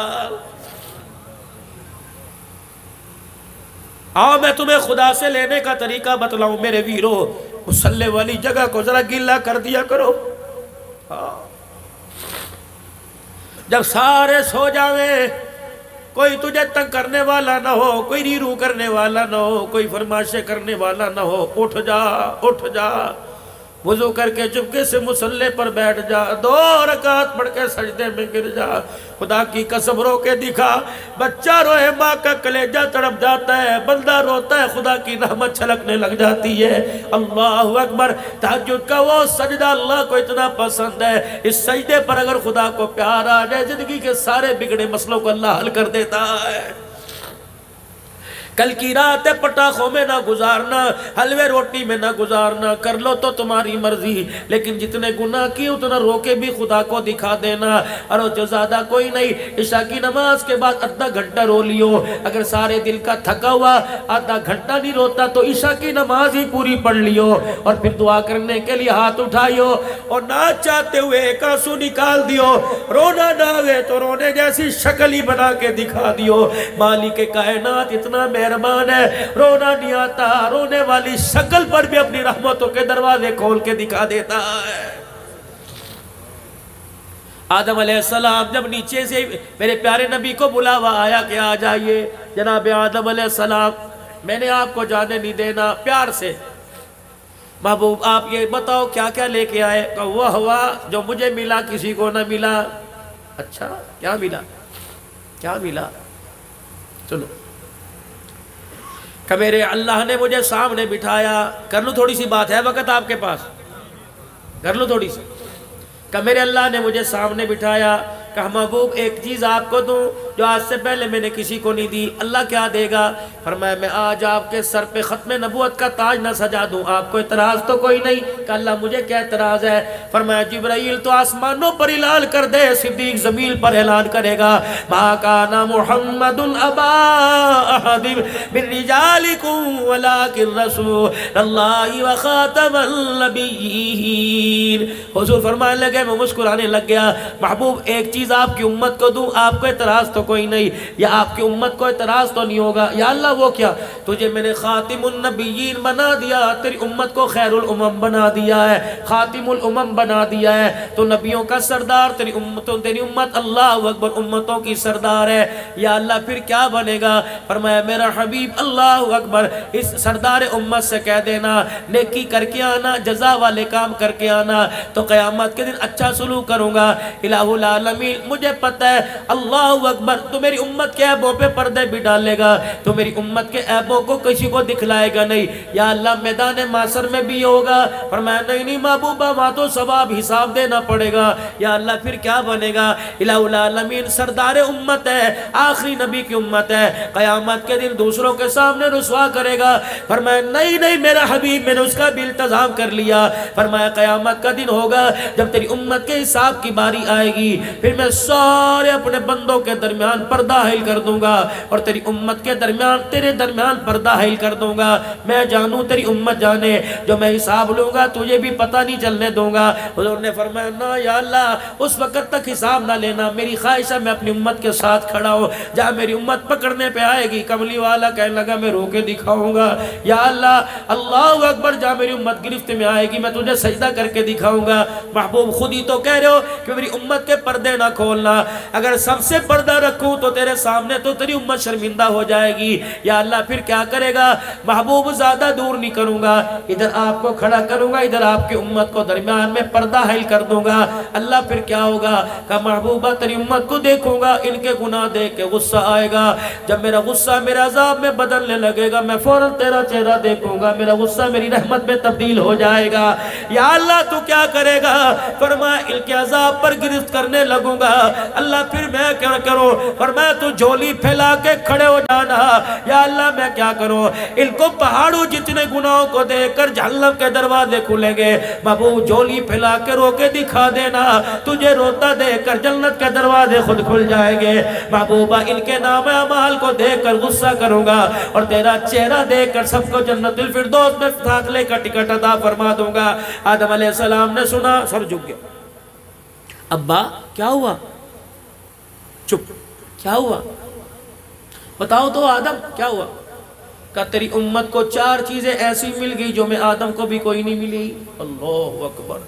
آؤ میں تمہیں خدا سے لینے کا طریقہ بتلاؤں میرے ویرو، مصلی والی جگہ کو ذرا گیلا کر دیا کرو، جب سارے سو جاویں، کوئی تجھے تنگ کرنے والا نہ ہو، کوئی ریرو کرنے والا نہ ہو، کوئی فرمائشیں کرنے والا نہ ہو، اٹھ جا اٹھ جا، وضو کر کے چپکے سے مصلی پر بیٹھ جا، 2 رکعت پڑھ کے سجدے میں گر جا، خدا کی قسم رو کے دکھا، بچہ روئے ماں کا کلیجہ تڑپ جاتا ہے، بندہ روتا ہے خدا کی رحمت چھلکنے لگ جاتی ہے۔ اللہ اکبر، تہجد کا وہ سجدہ اللہ کو اتنا پسند ہے، اس سجدے پر اگر خدا کو پیار آ جائے زندگی کے سارے بگڑے مسئلوں کو اللہ حل کر دیتا ہے۔ کل کی رات پٹاخوں میں نہ گزارنا، حلوے روٹی میں نہ گزارنا، کر لو تو تمہاری مرضی، لیکن جتنے گناہ کی اتنا رو کے بھی خدا کو دکھا دینا، اور جو زیادہ کوئی نہیں، عشاء کی نماز کے بعد آدھا گھنٹہ رو لیو، اگر سارے دل کا تھکا ہوا آدھا گھنٹہ نہیں روتا تو عشاء کی نماز ہی پوری پڑھ لیو، اور پھر دعا کرنے کے لیے ہاتھ اٹھائیو اور نہ چاہتے ہوئے ایک آنسو نکال دیو، رونا نہ ہوئے تو رونے جیسی شکل ہی بنا کے دکھا دیو۔ مالک کائنات اتنا مہربان ہے، رونا نہیں آتا، رونے والی شکل پر بھی اپنی رحمتوں کے دروازے کھول کے دکھا دیتا ہے۔ آدم علیہ السلام جب نیچے سے میرے پیارے نبی کو بلاوا آیا کہ آ جائیے، جناب آدم علیہ السلام میں نے آپ کو جانے نہیں دینا، پیار سے محبوب آپ یہ بتاؤ کیا کیا لے کے آئے؟ کہ وہ ہوا جو مجھے ملا کسی کو نہ ملا۔ اچھا کیا ملا؟ کیا ملا؟ چلو کہ میرے اللہ نے مجھے سامنے بٹھایا، کر لوں تھوڑی سی بات ہے وقت آپ کے پاس، کر لوں تھوڑی سی، کہ میرے اللہ نے مجھے سامنے بٹھایا، کہ محبوب ایک چیز آپ کو دوں جو آج سے پہلے میں نے کسی کو نہیں دی. اللہ کیا دے گا؟ فرمایا میں آج آپ کے سر پہ ختم نبوت کا تاج نہ سجا دوں آپ کو اعتراض تو کوئی نہیں؟ کہ اللہ مجھے کیا اعتراض ہے؟ فرمایا جبرائیل تو آسمانوں پر اعلان کر دے, صدیق زمین پر اعلان کرے گا, ما کان محمد ابا احد من رجالکم ولکن رسول اللہ وخاتم النبیین. حضور فرمانے لگے, میں مسکرانے لگ گیا, محبوب ایک چیز آپ کی امت کو دوں, آپ کو اعتراض تو کوئی نہیں, یا آپ کی امت کو اعتراض تو نہیں ہوگا؟ یا اللہ وہ کیا؟ تجھے میں نے خاتم النبیین بنا دیا, تیری امت کو خیر الامم بنا دیا ہے, خاتم الامم بنا دیا ہے, تو نبیوں کا سردار, تیری امت اللہ اکبر امتوں کی سردار ہے. یا اللہ پھر کیا بنے گا؟ فرمایا میرا حبیب اللہ اکبر اس سردار امت سے کہہ دینا نیکی کر کے آنا, جزا والے کام کر کے آنا, تو قیامت کے دن اچھا سلوک کروں گا. الہ العالمین مجھے پتہ ہے اللہ اکبر تو میری امت کے عیبوں پہ پردے بھی ڈالے گا, تو میری امت کے عیبوں کو کسی کو دکھلائے گا نہیں. یا اللہ میدان معاشر میں بھی ہوگا. فرمایا نہیں محبوبہ وہاں تو ثواب حساب دینا پڑے گا. یا اللہ پھر کیا بنے گا؟ الہ العالمین سردار امت ہے, آخری نبی کی امت ہے, قیامت کے دن دوسروں کے سامنے رسوا کرے گا. فرمایا نہیں میرا حبیب میں نے اس کا بھی التزام کر لیا. فرمایا قیامت کا دن ہوگا جب تیری امت کے حساب کی باری آئے گی, پھر میں سارے اپنے بندوں کے درمیان پردہ حائل کر دوں گا, اور تیری امت کے درمیان تیرے درمیان پردہ حائل کر دوں گا. میں جانوں تیری امت جانے, جو میں حساب لوں گا تجھے بھی پتہ نہیں چلنے دوں گا. حضور نے فرمایا نا یا اللہ اس وقت تک حساب نہ لینا, میری خواہش ہے میں اپنی امت کے ساتھ کھڑا ہوں, جہاں میری امت پکڑنے پہ آئے گی کملی والا کہنے لگا میں رو کے دکھاؤں گا. یا اللہ اللہ اکبر جہاں میری امت گرفت میں آئے گی میں تجھے سجدہ کر کے دکھاؤں گا. محبوب خود ہی تو کہہ رہے ہو کہ میری امت کے پردے نہ کھولنا, اگر سب سے پردہ رکھوں تو تیرے سامنے تو تیری امت شرمندہ ہو جائے گی. یا اللہ پھر کیا کرے گا؟ محبوب زیادہ دور نہیں کروں گا, ادھر آپ کو کھڑا کروں گا, ادھر آپ کی امت کو درمیان میں پردہ حائل کر دوں گا. اللہ پھر کیا ہوگا؟ کہ محبوبہ تیری امت کو دیکھوں گا, ان کے گناہ دیکھ کے غصہ آئے گا, جب میرا غصہ میرا عذاب میں بدلنے لگے گا میں فوراً تیرا چہرہ دیکھوں گا, میرا غصہ میری رحمت میں تبدیل ہو جائے گا. یا اللہ تو کیا کرے گا؟ فرمایا ان کے عذاب پر گرفت کرنے لگوں گا. اللہ پھر میں کیا کروں؟ فرمایا تو جھولی پھیلا کے کھڑے ہو جانا. یا اللہ میں کیا کروں؟ ان کو پہاڑوں جتنے گناہوں کو دیکھ کر جہنم کے دروازے کھلیں گے, محبوب جھولی پھیلا کے رو کے دکھا دینا, تجھے روتا دیکھ کر جنت کے دروازے خود کھل جائیں گے. محبوبہ ان کے نام اعمال کو دیکھ کر غصہ کروں گا, اور تیرا چہرہ دیکھ کر سب کو جنت الفردوس میں داخلے کا ٹکٹ عطا فرما دوں گا. آدم علیہ السلام نے سنا, سر جھک گیا. ابا کیا ہوا؟ چپ, کیا ہوا بتاؤ تو آدم کیا ہوا؟ کہ تیری امت کو 4 چیزیں ایسی مل گئی جو میں آدم کو بھی کوئی نہیں ملی. اللہ اکبر,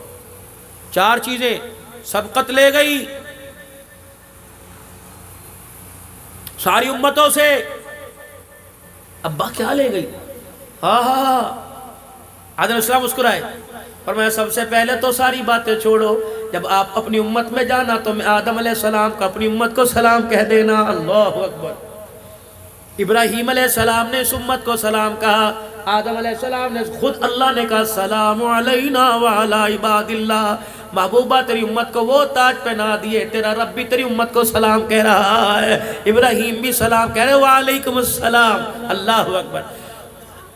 4 چیزیں سبقت لے گئی ساری امتوں سے. ابا کیا لے گئی؟ ہاں آدم علیہ السلام مسکرائے. فرمایا سب سے پہلے تو ساری باتیں چھوڑو, جب آپ اپنی امت میں جانا تو میں آدم علیہ السلام کو اپنی امت کو سلام کہہ دینا. اللہ اکبر. ابراہیم علیہ السلام نے اس امت کو سلام کہا, آدم علیہ السلام نے خود اللہ نے کہا سلام علینا وعلی عباد اللہ. محبوبہ تیری امت کو وہ تاج پہنا دیے, تیرا رب بھی تیری امت کو سلام کہہ رہا ہے, ابراہیم بھی سلام کہہ رہے وعلیکم السلام. اللہ اکبر.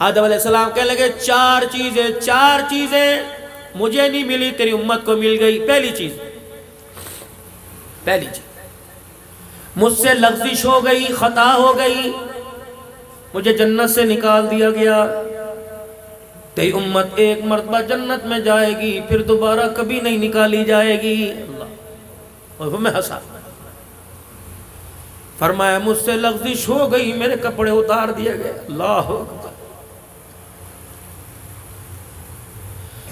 آدم علیہ السلام کہنے لگے 4 چیزیں مجھے نہیں ملی تیری امت کو مل گئی. پہلی چیز مجھ سے لغزش ہو گئی, خطا ہو گئی, مجھے جنت سے نکال دیا گیا. تیری امت ایک مرتبہ جنت میں جائے گی, پھر دوبارہ کبھی نہیں نکالی جائے گی. اللہ, اور میں ہنسا. فرمایا مجھ سے لغزش ہو گئی, میرے کپڑے اتار دیے گئے. اللہ اکبر.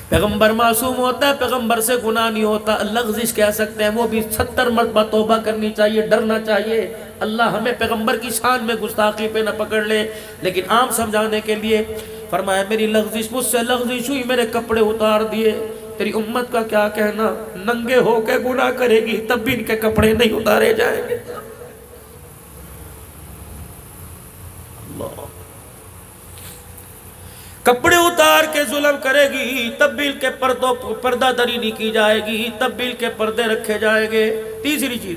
پیغمبر معصوم ہوتا ہے, پیغمبر سے گناہ نہیں ہوتا. لغزش کہہ سکتے ہیں, وہ بھی 70 مرتبہ توبہ کرنی چاہیے, ڈرنا چاہیے. اللہ ہمیں پیغمبر کی شان میں گستاخی پہ نہ پکڑ لے. لیکن عام سمجھانے کے لیے فرمایا میری لغزش, مجھ سے لغزش ہوئی, میرے کپڑے اتار دیے. تیری امت کا کیا کہنا؟ ننگے ہو کے گناہ کرے گی تب بھی ان کے کپڑے نہیں اتارے جائیں گے. اللہ, کپڑے اتار کے ظلم کرے گی تب بھی ان کے پردہ دری نہیں کی جائے گی, تب بھی ان کے پردے رکھے جائیں گے. تیسری چیز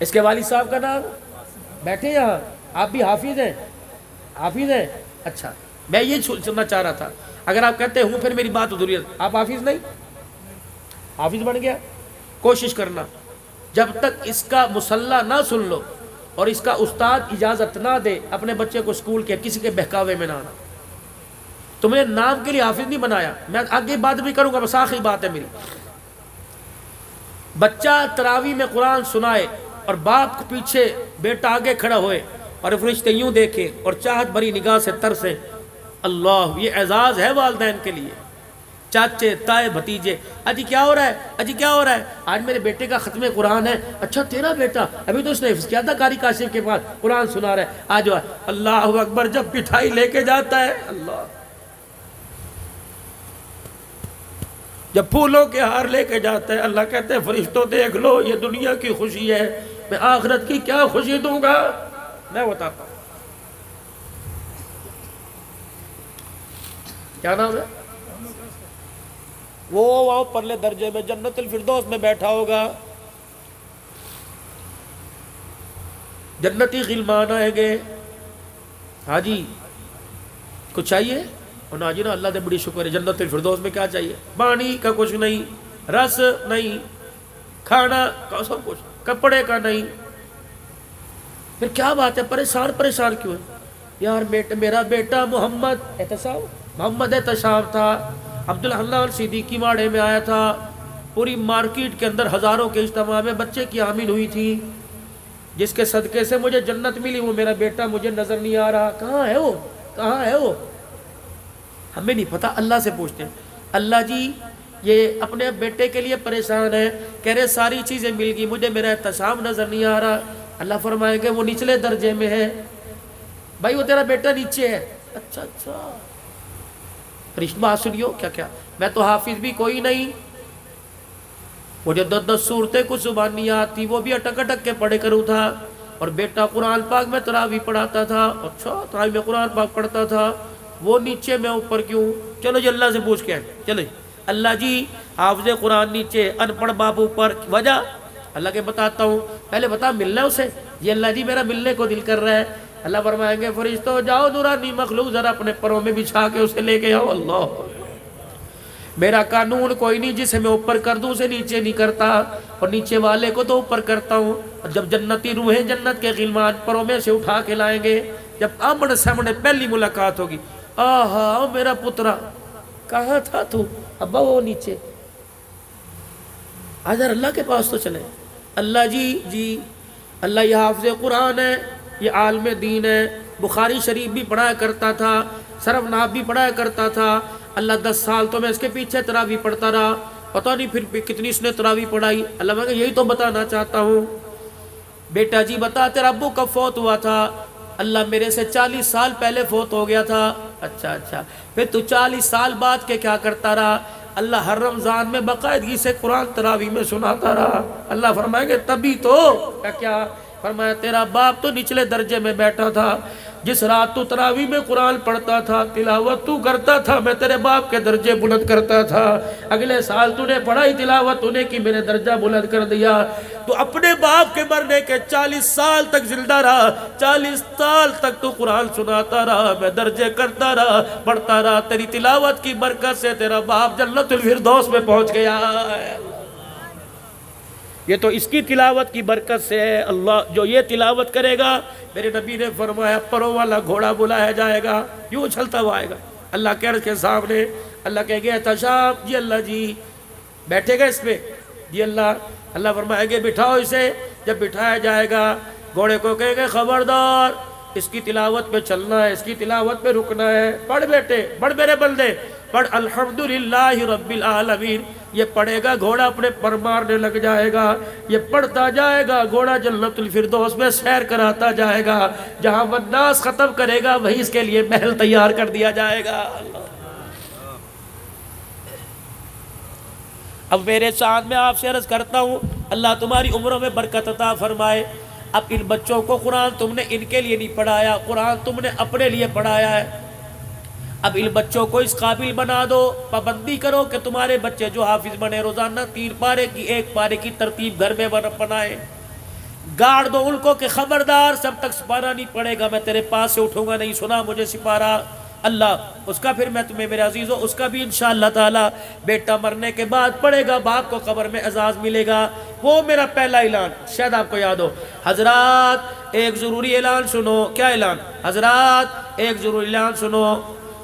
اس کے والد صاحب کا نام؟ بیٹھے یہاں، آپ بھی حافظ ہیں؟ حافظ ہیں؟ اچھا، میں یہ سننا چاہ رہا تھا، اگر آپ کہتے ہوں پھر میری بات ادھوری ہے، آپ حافظ نہیں؟ حافظ بن گیا؟ کوشش کرنا جب تک اس کا مصلح نہ سن لو اور اس کا استاد اجازت نہ دے اپنے بچے کو اسکول کے کسی کے بہکاوے میں نہ آنا۔ تم نے نام کے لیے حافظ نہیں بنایا، میں آگے بات بھی کروں گا، بس آخری بات ہے میری۔ بچہ تراویح میں قرآن سنائے اور باپ کے پیچھے بیٹا آگے کھڑا ہوئے اور فرشتے یوں دیکھیں اور چاہت بھری نگاہ سے ترسیں، اللہ، یہ اعزاز ہے والدین کے لیے۔ چاچے، تائے، بھتیجے، اجی کیا ہو رہا ہے، اجی کیا ہو رہا ہے؟ آج میرے بیٹے کا ختم قرآن ہے۔ اچھا تیرا بیٹا، ابھی تو اس نے حفظ کیا تھا قاری کاشف کے پاس، قرآن سنا رہا ہے، آج اللہ اکبر جب مٹھائی لے کے جاتا ہے، اللہ، جب پھولوں کے ہار لے کے جاتا ہے، اللہ کہتے ہیں فرشتوں دیکھ لو، یہ دنیا کی خوشی ہے، میں آخرت کی کیا خوشی دوں گا؟ میں بتاتا ہوں۔ کیا نام ہے؟ وہ وہاں پرلے درجے میں جنت الفردوس میں بیٹھا ہوگا، جنتی غلمان آئیں گے، ہاں جی کچھ چاہیے؟ اور جی نا اللہ دے بڑی شکر ہے، جنت الفردوس میں کیا چاہیے؟ پانی کا کچھ نہیں، رس نہیں، کھانا کا سب کچھ، کپڑے کا نہیں، پھر کیا بات ہے؟ پریشان کیوں ہے؟ یار میرا بیٹا محمد احتساب تھا، عبدالحنان صدیقی واڑے میں آیا تھا، پوری مارکیٹ کے اندر ہزاروں کے اجتماع میں بچے کی حامل ہوئی تھی، جس کے صدقے سے مجھے جنت ملی، وہ میرا بیٹا مجھے نظر نہیں آ رہا، کہاں ہے وہ؟ کہاں ہے وہ؟ ہمیں نہیں پتا، اللہ سے پوچھتے ہیں۔ اللہ جی یہ اپنے بیٹے کے لیے پریشان ہے، کہہ رہے ساری چیزیں مل گئی، مجھے میرا احتساب نظر نہیں آ رہا۔ اللہ فرمائے گا وہ نچلے درجے میں ہے، بھائی وہ تیرا بیٹا نیچے ہے۔ اچھا فرشتہ بات سنیو، کیا میں تو حافظ بھی کوئی نہیں، مجھے 10 صورتیں کچھ زبان نہیں آتی، وہ بھی اٹک کے پڑھے کروں تھا، اور بیٹا قرآن پاک میں تراویح پڑھاتا تھا، اچھا تراویح میں قرآن پاک پڑھتا تھا، وہ نیچے میں اوپر کیوں؟ چلو جی اللہ سے پوچھ کے آئے، چلو اللہ جی حافظ قرآن نیچے، ان پڑھ باپ اوپر، وجہ اللہ کے بتاتا ہوں، پہلے بتا ملنا اسے؟ یہ اللہ جی میرا ملنے کو دل کر رہا ہے۔ اللہ فرمائیں گے فرشتوں جاؤ نورانی مخلوق ذرا اپنے پروں میں بچھا کے اسے لے کے آؤ۔ اللہ، میرا قانون کوئی نہیں جسے میں اوپر کر دوں اسے نیچے نہیں کرتا، اور نیچے والے کو تو اوپر کرتا ہوں۔ اور جب جنتی روحیں جنت کے غلمان پروں میں سے اٹھا کے لائیں گے، جب آمنے سامنے پہلی ملاقات ہوگی، آہا میرا پترا کہاں تھا تو؟ ابا وہ نیچے، آدھر اللہ کے پاس تو چلے۔ اللہ جی اللہ یہ حافظ قرآن ہے، یہ عالم دین ہے، بخاری شریف بھی پڑھایا کرتا تھا، صرف ناب بھی پڑھایا کرتا تھا، اللہ 10 سال تو میں اس کے پیچھے تراویح پڑھتا رہا، پتہ نہیں پھر کتنی اس نے تراویح پڑھائی۔ اللہ میں یہی تو بتانا چاہتا ہوں۔ بیٹا جی بتا تیرا ابو کب فوت ہوا تھا؟ اللہ میرے سے 40 سال پہلے فوت ہو گیا تھا۔ اچھا پھر تو 40 سال بعد کے کیا کرتا رہا؟ اللہ ہر رمضان میں باقاعدگی سے قرآن تراویح میں سناتا رہا۔ اللہ فرمائے گے تبھی تو کیا فرمایا تیرا باپ تو نچلے درجے میں بیٹھا تھا، جس رات تو تراویح میں قرآن پڑھتا تھا، تلاوت تو کرتا تھا، میں تیرے باپ کے درجے بلند کرتا تھا۔ اگلے سال تو نے پڑھائی تلاوت تو نے کی، میں نے درجہ بلند کر دیا۔ تو اپنے باپ کے مرنے کے 40 سال تک زندہ رہا، 40 سال تک تو قرآن سناتا رہا، میں درجے کرتا رہا، پڑھتا رہا، تیری تلاوت کی برکت سے تیرا باپ جنت الفردوس میں پہنچ گیا۔ یہ تو اس کی تلاوت کی برکت سے ہے۔ اللہ جو یہ تلاوت کرے گا، میرے نبی نے فرمایا پروں والا گھوڑا بلایا جائے گا، یوں اچھلتا ہوا آئے گا اللہ کے عرش کے سامنے۔ اللہ کہے گے احتشام جی اللہ جی بیٹھے گا اس پہ جی اللہ فرمائے گے بٹھاؤ اسے۔ جب بٹھایا جائے گا گھوڑے کو کہے گے خبردار اس کی تلاوت پہ چلنا ہے، اس کی تلاوت پہ رکنا ہے، پڑھ بیٹے، پڑھ میرے بندے، پڑھ الحمدللہ رب العالمین۔ یہ پڑھے گا گھوڑا اپنے پر مارنے لگ جائے گا، یہ پڑھتا جائے گا گھوڑا جنت الفردوس میں سیر کراتا جائے گا، جہاں والناس ختم کرے گا وہیں اس کے لیے محل تیار کر دیا جائے گا۔ اب میرے ساتھ میں آپ سے عرض کرتا ہوں اللہ تمہاری عمروں میں برکت عطا فرمائے۔ اب ان بچوں کو قرآن تم نے ان کے لیے نہیں پڑھایا، قرآن تم نے اپنے لیے پڑھایا ہے۔ اب ان بچوں کو اس قابل بنا دو، پابندی کرو کہ تمہارے بچے جو حافظ بنے روزانہ 3 پارے کی 1 پارے کی ترتیب گھر میں بنائے، گاڑ دو ان کو کہ خبردار سب تک سپارہ نہیں پڑے گا، میں تیرے پاس سے اٹھوں گا نہیں، سنا مجھے سپارہ اللہ اس کا، پھر میں تمہیں میرے عزیزو اس کا بھی انشاءاللہ تعالی بیٹا مرنے کے بعد پڑے گا، باپ کو قبر میں اعزاز ملے گا، وہ میرا پہلا اعلان شاید آپ کو یاد ہو۔ حضرات ایک ضروری اعلان سنو، کیا اعلان حضرات؟ ایک ضروری اعلان سنو،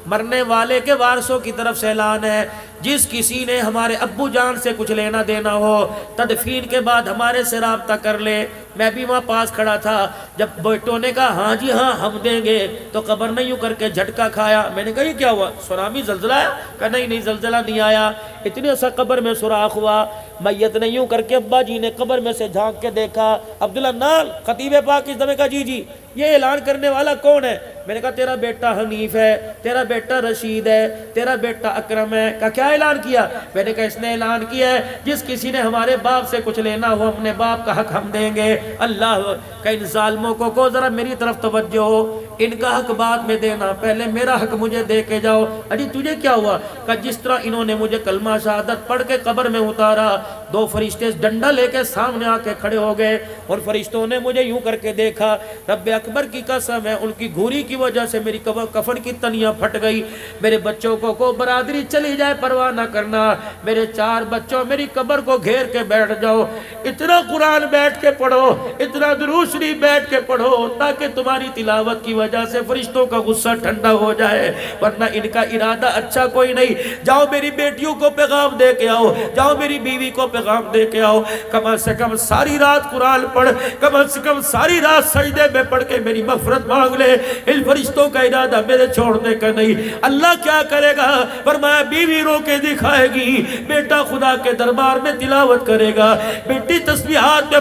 مرنے والے کے وارثوں کی طرف سے اعلان ہے، جس کسی نے ہمارے ابو جان سے کچھ لینا دینا ہو تدفین کے بعد ہمارے سے رابطہ کر لے۔ میں بھی وہاں پاس کھڑا تھا، جب بیٹوں نے کہا ہاں جی ہاں ہم دیں گے تو قبر نے یوں کر کے جھٹکا کھایا، میں نے کہا یہ کیا ہوا؟ سونامی زلزلہ ہے؟ کہا نہیں زلزلہ نہیں آیا، اتنے سا قبر میں سوراخ ہوا، میت نے یوں کر کے ابا جی نے قبر میں سے جھانک کے دیکھا، عبداللہ نال خطیب پاک اس دمے کا جی یہ اعلان کرنے والا کون ہے؟ میں نے کہا تیرا بیٹا حنیف ہے، تیرا بیٹا رشید ہے، تیرا بیٹا اکرم ہے۔ کہا کیا اعلان کیا؟ میں نے کہا اس نے اعلان کیا ہے جس کسی نے ہمارے باپ سے کچھ لینا ہو اپنے باپ کا حق ہم دیں گے۔ اللہ کہ ان ظالموں کو ذرا میری طرف توجہ ہو، ان کا حق بعد میں دینا، پہلے میرا حق مجھے دے کے جاؤ۔ اجی تجھے کیا ہوا؟ کہ جس طرح انہوں نے مجھے کلمہ شہادت پڑھ کے قبر میں اتارا، 2 فرشتے ڈنڈا لے کے سامنے آ کے کھڑے ہو گئے، اور فرشتوں نے مجھے یوں کر کے دیکھا، رب اکبر کی قسم ہے ان کی گھوری کی وجہ سے میری کفن کی تنیاں پھٹ گئی۔ میرے بچوں کو برادری چلی جائے پرواہ نہ کرنا، میرے 4 بچوں میری قبر کو گھیر کے بیٹھ جاؤ، اتنا قرآن بیٹھ کے پڑھو، اتنا درود شریف بیٹھ کے پڑھو، تاکہ تمہاری تلاوت کی وجہ سے فرشتوں کا غصہ ٹھنڈا ہو جائے، ورنہ ان کا ارادہ اچھا کوئی نہیں۔ جاؤ میری بیٹیوں کو پیغام دے کے آؤ، جاؤ میری بیوی کو پیغام دے کے آؤ، کم سے کم ساری رات قرآن پڑھ، کم سے کم ساری رات سجدے میں پڑھ کے میری مغفرت مانگ لے۔ ان فرشتوں کا ارادہ میرے چھوڑنے کا نہیں۔ اللہ کیا کرے گا؟ فرمایا بیوی رو کے دکھائے گی، بیٹا خدا کے دربار میں تلاوت کرے گا، بیٹی تسبیحات میں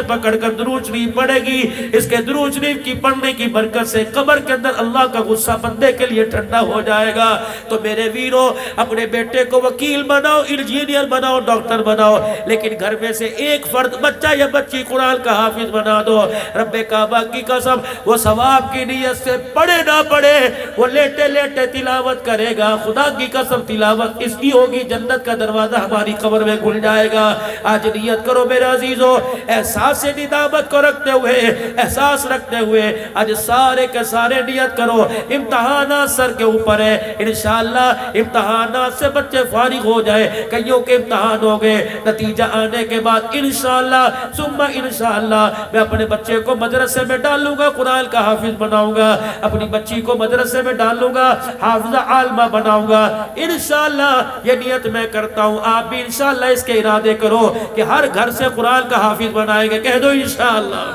پکڑ کر درود شریف پڑھے گی، اس کے درود شریف کی پڑھنے کی برکت سے قبر کے اندر اللہ کا غصہ بندے کے لیے ٹھنڈا ہو جائے گا۔ تو میرے ویرو اپنے بیٹے کو وکیل بناؤ، انجینئر بناؤ، ڈاکٹر بناؤ، لیکن گھر میں سے ایک فرد بچہ یا بچی قرآن کا حافظ بنا دو۔ رب کعبہ کی قسم وہ ثواب کی نیت سے پڑھے نہ پڑھے، وہ لیٹے لیٹے تلاوت کرے گا، خدا کی قسم تلاوت اس کی ہوگی، جنت کا دروازہ ہماری قبر میں کھل جائے گا۔ آج نیت کرو میرے عزیزو، احساس ندامت کو رکھتے ہوئے، احساس رکھتے ہوئے آج سارے کے سارے نیت کرو، امتحانات سر کے اوپر ہے، انشاءاللہ امتحانات سے بچے فارغ ہو جائے، کئیوں کے امتحان ہو گئے، نتیجہ آنے کے بعد انشاءاللہ ثم انشاءاللہ میں اپنے بچے کو مدرسے میں ڈالوں گا، قرآن کا حافظ بناؤں گا، اپنی بچی کو مدرسے میں ڈالوں گا، حافظہ عالمہ بناؤں گا، انشاءاللہ یہ نیت میں کرتا ہوں۔ آپ بھی انشاءاللہ اس کے ارادے کرو کہ ہر گھر سے قرآن کا حافظ بنائیں گے، کہہ دو انشاءاللہ۔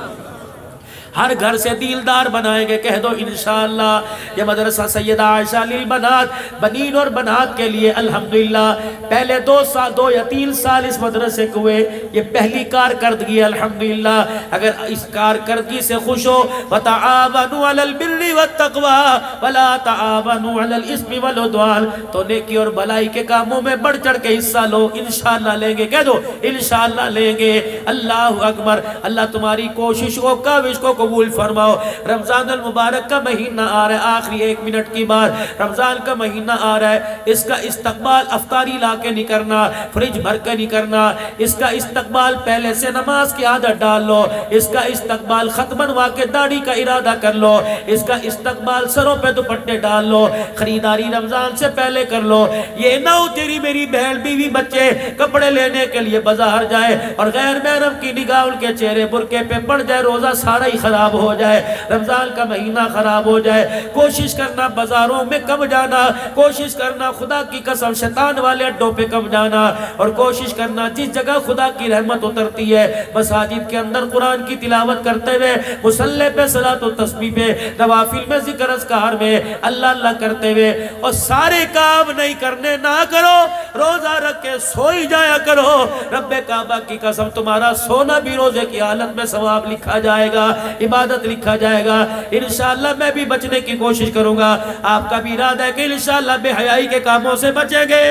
ہر گھر سے دیلدار بنائیں گے، کہہ دو انشاءاللہ۔ یہ مدرسہ سیدہ عائشہ للبنات، بنین اور بنات کے لیے الحمدللہ پہلے 2 یا 3 سال اس مدرسے کو ہوئے، یہ پہلی کارکردگی الحمدللہ۔ اگر اس کارکردگی سے خوش ہو، وَتَعَاوَنُوا عَلَى الْبِرِّ وَالتَّقْوَى وَلَا تَعَاوَنُوا عَلَى الْإِثْمِ وَالْعُدْوَانِ، تو نیکی اور بھلائی کے کاموں میں بڑھ چڑھ کے حصہ لو، انشاءاللہ لیں گے، کہہ دو انشاءاللہ لیں گے۔ اللہ اکبر۔ اللہ تمہاری کوشش کو کاوش کو قبول فرماؤ۔ رمضان المبارک کا مہینہ آ رہا ہے، آخری 1 منٹ کی بات، رمضان کا مہینہ آ رہا ہے، اس کا استقبال افطاری لا کے نہیں کرنا، فریج بھر کے نہیں کرنا، اس کا استقبال پہلے سے نماز کی عادت ڈال لو، اس کا استقبال خط بنوا کے داڑھی کا ارادہ کر لو، اس کا استقبال سروں پہ دوپٹے ڈال لو، خریداری رمضان سے پہلے کر لو۔ یہ نہ ہو تیری میری بہن بیوی بچے کپڑے لینے کے لیے بازار جائے اور غیر محرم کی نگاہ ان کے چہرے برقعے پہ پڑ جائے، روزہ سارا ہی خراب ہو جائے، رمضان کا مہینہ خراب ہو جائے۔ کوشش کرنا بازاروں میں کم جانا، کوشش کرنا خدا کی قسم شیطان والے اڈوں پہ کم جانا، اور کوشش کرنا جس جگہ خدا کی رحمت اترتی ہے مساجد کے اندر قرآن کی تلاوت کرتے ہوئے، مصلی پہ صلاۃ و تسبیح پہ، نوافل میں ذکر اذکار میں اللہ اللہ کرتے ہوئے، اور سارے کام نہیں کرنے نہ کرو، روزہ رکھ کے سوئی جایا کرو۔ رب کعبہ کی قسم تمہارا سونا بھی روزے کی حالت میں ثواب لکھا جائے گا، عبادت لکھا جائے گا۔ انشاءاللہ میں بھی بچنے کی کوشش کروں گا، آپ کا بھی ارادہ ہے کہ انشاءاللہ بے حیائی کے کاموں سے بچیں گے۔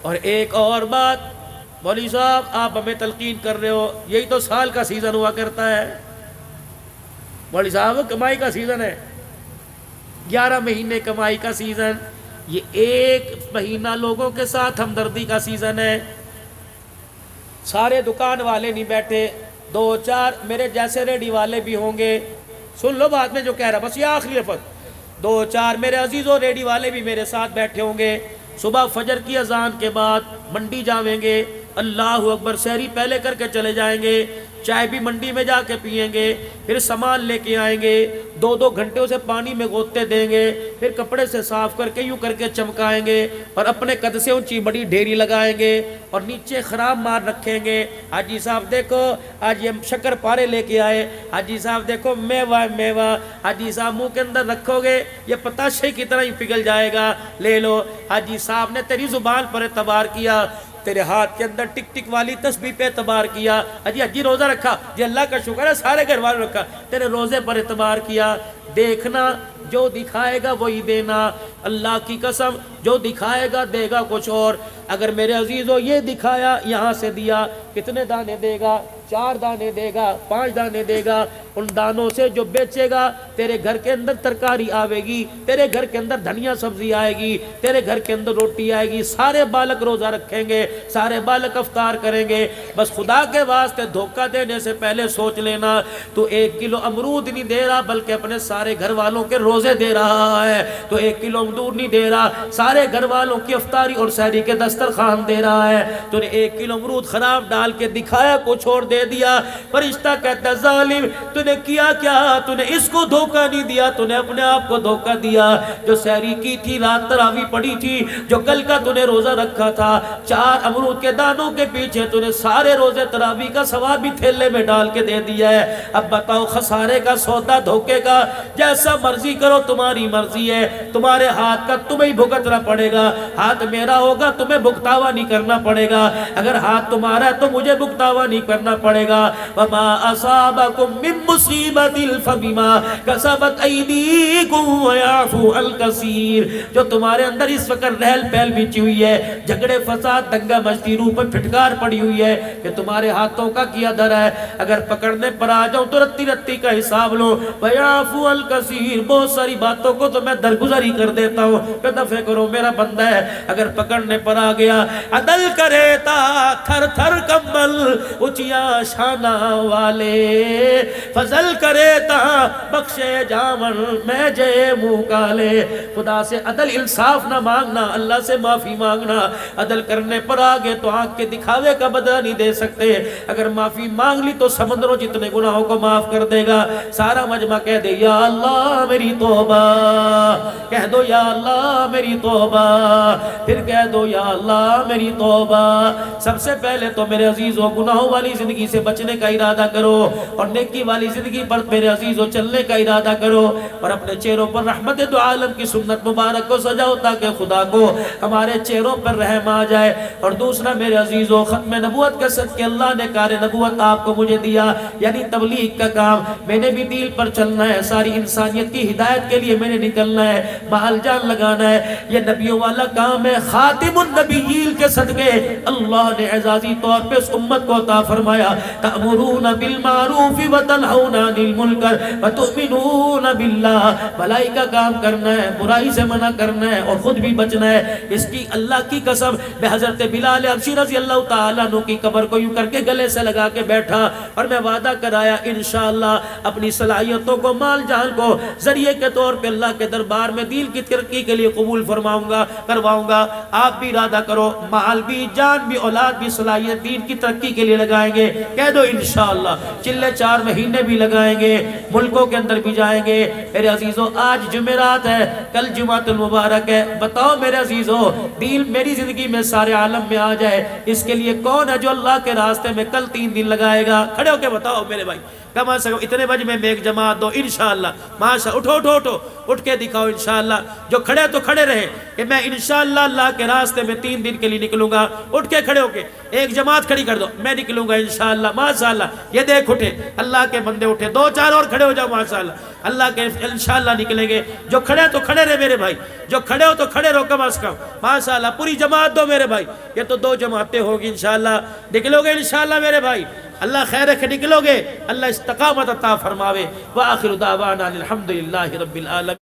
اور ایک اور بات، مولوی صاحب آپ ہمیں تلقین کر رہے ہو، یہی تو سال کا سیزن ہوا کرتا ہے، مولوی صاحب کمائی کا سیزن ہے، 11 مہینے کمائی کا سیزن، یہ ایک مہینہ لوگوں کے ساتھ ہمدردی کا سیزن ہے۔ سارے دکان والے نہیں بیٹھے، 2-4 میرے جیسے ریڈی والے بھی ہوں گے، سن لو بعد میں جو کہہ رہا، بس یہ آخری لفظ، 2-4 میرے عزیزوں ریڈی والے بھی میرے ساتھ بیٹھے ہوں گے۔ صبح فجر کی اذان کے بعد منڈی جاویں گے، اللہ اکبر، سحری پہلے کر کے چلے جائیں گے، چائے بھی منڈی میں جا کے پئیں گے، پھر سامان لے کے آئیں گے، 2-2 گھنٹے اسے پانی میں غوطے دیں گے، پھر کپڑے سے صاف کر کے یوں کر کے چمکائیں گے اور اپنے قد سے اونچی بڑی ڈھیری لگائیں گے اور نیچے خراب مار رکھیں گے۔ حاجی صاحب دیکھو آج یہ شکر پارے لے کے آئے، حاجی صاحب دیکھو میوہ میوہ، حاجی صاحب منہ کے اندر رکھو گے یہ پتاشے کی طرح ہی پگھل جائے گا، لے لو۔ حاجی صاحب نے تیری زبان پر اعتبار کیا، تیرے ہاتھ کے اندر ٹک ٹک والی تسبیح پہ اعتبار کیا، حجی روزہ رکھا، جی اللہ کا شکر ہے، سارے گھر والوں رکھا، تیرے روزے پر اعتبار کیا۔ دیکھنا جو دکھائے گا وہی دینا، اللہ کی قسم جو دکھائے گا دے گا کچھ اور۔ اگر میرے عزیزو یہ دکھایا یہاں سے دیا، کتنے دانے دے گا؟ 4 دانے دے گا، 5 دانے دے گا، ان دانوں سے جو بیچے گا تیرے گھر کے اندر ترکاری آوے گی، تیرے گھر کے اندر دھنیا سبزی آئے گی، تیرے گھر کے اندر روٹی آئے گی، سارے بالک روزہ رکھیں گے، سارے بالک افطار کریں گے۔ بس خدا کے واسطے دھوکہ دینے سے پہلے سوچ لینا، تو 1 کلو امرود نہیں دے رہا بلکہ اپنے سارے گھر والوں کے روزے دے رہا ہے، تو 1 کلو امرود نہیں دے رہا، سارے گھر والوں کی افطاری اور سحری کے دسترخوان دے رہا ہے۔ تو نے 1 کلو امرود خراب ڈال کے دکھایا کچھ اور دے دیا۔ فرشتہ کہتا ہے ظالم تو نے کیا کیا؟ تو نے اس کو دھوکہ نہیں دیا، تو نے اپنے آپ کو دھوکہ دیا۔ جو سحری کی تھی، رات تراویح پڑی تھی، جو کل کا تو نے روزہ رکھا تھا، 4 امرود کے دانوں کے پیچھے تو نے سارے روزے تراویح کا ثواب بھی تھیلے میں ڈال کے دے دیا ہے۔ اب بتاؤ خسارے کا سودا، دھوکے کا، جیسا مرضی کرو تمہاری مرضی ہے، تمہارے ہاتھ کا تمہیں بھگتنا پڑے گا، ہاتھ میرا ہوگا تمہیں بھگتاوا نہیں کرنا پڑے گا، اگر ہاتھ تمہارا ہے تو مجھے بھگتاوا نہیں کرنا پڑے گا۔ وما اصابکم من مصیبت فبما کسبت ایدیکم ویعفو عن کثیر۔ جو تمہارے اندر اس وقت رہل پہل بچی ہوئی ہے، جھگڑے فساد دنگا مچتی، روح پر پھٹکار پڑی ہوئی ہے کہ تمہارے ہاتھوں کا کیا در ہے، اگر پکڑنے پر آ جاؤں تو رتی رتی کا حساب لو۔ ویعفو عن کثیر، بہت ساری باتوں کو تو میں درگزر ہی کر دیتا ہوں کہ دفع کرو میرا بندہ ہے، اگر پکڑنے پر آ گیا عدل کرے تا تھر تھر کمبل اچیا شانہ والے، فضل کرے تا بخشے جامن میں جے منہ کالے۔ خدا سے عدل انصاف نہ مانگنا، اللہ سے معافی مانگنا۔ عدل کرنے پر آگے تو آنکھ کے دکھاوے کا بدلہ نہیں دے سکتے، اگر معافی مانگ لی تو سمندروں جتنے گناہوں کو معاف کر دے گا۔ سارا مجمع کہہ دے یا اللہ میری توبہ، کہہ دو یا اللہ میری توبہ، پھر کہہ دو یا اللہ میری توبہ۔ سب سے پہلے تو میرے عزیزوں گناہوں والی زندگی سے بچنے کا ارادہ کرو اور نیکی والی زندگی پر میرے عزیزوں چلنے کا ارادہ کرو، اور اپنے چہروں پر رحمت دو عالم کی سنت مبارک کو سجاؤ تاکہ خدا کو ہمارے چہروں پر رحم آ جائے۔ اور دوسرا میرے عزیزوں ختم نبوت کے صدقے اللہ نے کار نبوت آپ کو مجھے دیا، یعنی تبلیغ کا کام، میں نے بھی دین پر چلنا ہے، ساری انسانیت کی ہدایت کے لیے میں نے نکلنا ہے، مال جان لگانا ہے، یہ نبیوں والا کام ہے۔ خاتم النبیین کے صدقے اللہ نے اعزازی طور پہ اس امت کو عطا فرمایا، تأمرون بالمعروف وتنہون عن المنکر وتؤمنون باللہ، بھلائی کا کام کرنا ہے، برائی سے منع کرنا ہے اور خود بھی بچنا ہے۔ اس کی اللہ کی قسم میں حضرت بلال حبشی رضی اللہ تعالیٰ عنہ کی قبر کو یوں کر کے گلے سے لگا کے بیٹھا اور میں وعدہ کرایا انشاءاللہ اپنی صلاحیتوں کو، مال جان کو ذریعے کے طور پہ اللہ کے دربار میں دین کی ترقی کے لیے قبول فرماؤں گا، کرواؤں گا۔ آپ بھی ارادہ کرو، مال بھی، جان بھی، اولاد بھی، صلاحیت دین کی ترقی کے لیے لگائیں گے، کہہ دو انشاءاللہ۔ چلے 4 مہینے بھی لگائیں گے، ملکوں کے اندر بھی جائیں گے۔ میرے عزیزوں آج جمعرات ہے، کل جمعۃ المبارک ہے، بتاؤ میرے عزیزوں دین میری زندگی میں سارے عالم میں آ جائے، اس کے لیے کون ہے جو اللہ کے راستے میں کل 3 دن لگائے گا؟ کھڑے ہو کے بتاؤ میرے بھائی، کم از کم اتنے بجے میں ایک جماعت دو انشاءاللہ۔ ماشاء اٹھو اٹھو اٹھو، اٹھ کے دکھاؤ انشاءاللہ۔ جو کھڑے تو کھڑے رہے کہ میں انشاءاللہ اللہ کے راستے میں 3 دن کے لیے نکلوں گا، اٹھ کے کھڑے ہو کے ایک جماعت کھڑی کر دو، میں نکلوں گا انشاءاللہ۔ ماشاءاللہ یہ دیکھ اٹھے، اللہ کے بندے اٹھے، 2-4 اور کھڑے ہو جاؤ ماشاءاللہ، اللہ کے انشاءاللہ نکلیں گے۔ جو کھڑے تو کھڑے رہے میرے بھائی، جو کھڑے ہو تو کھڑے رہو کم از کم ماشاءاللہ۔ پوری جماعت دو میرے بھائی، یہ تو 2 جماعتیں ہوگی انشاءاللہ، نکلو گے انشاءاللہ میرے بھائی، اللہ خیر رکھے، نکلو گے، اللہ استقامت عطا فرماوے۔ وآخر دعوانا الحمدللہ رب العالمین۔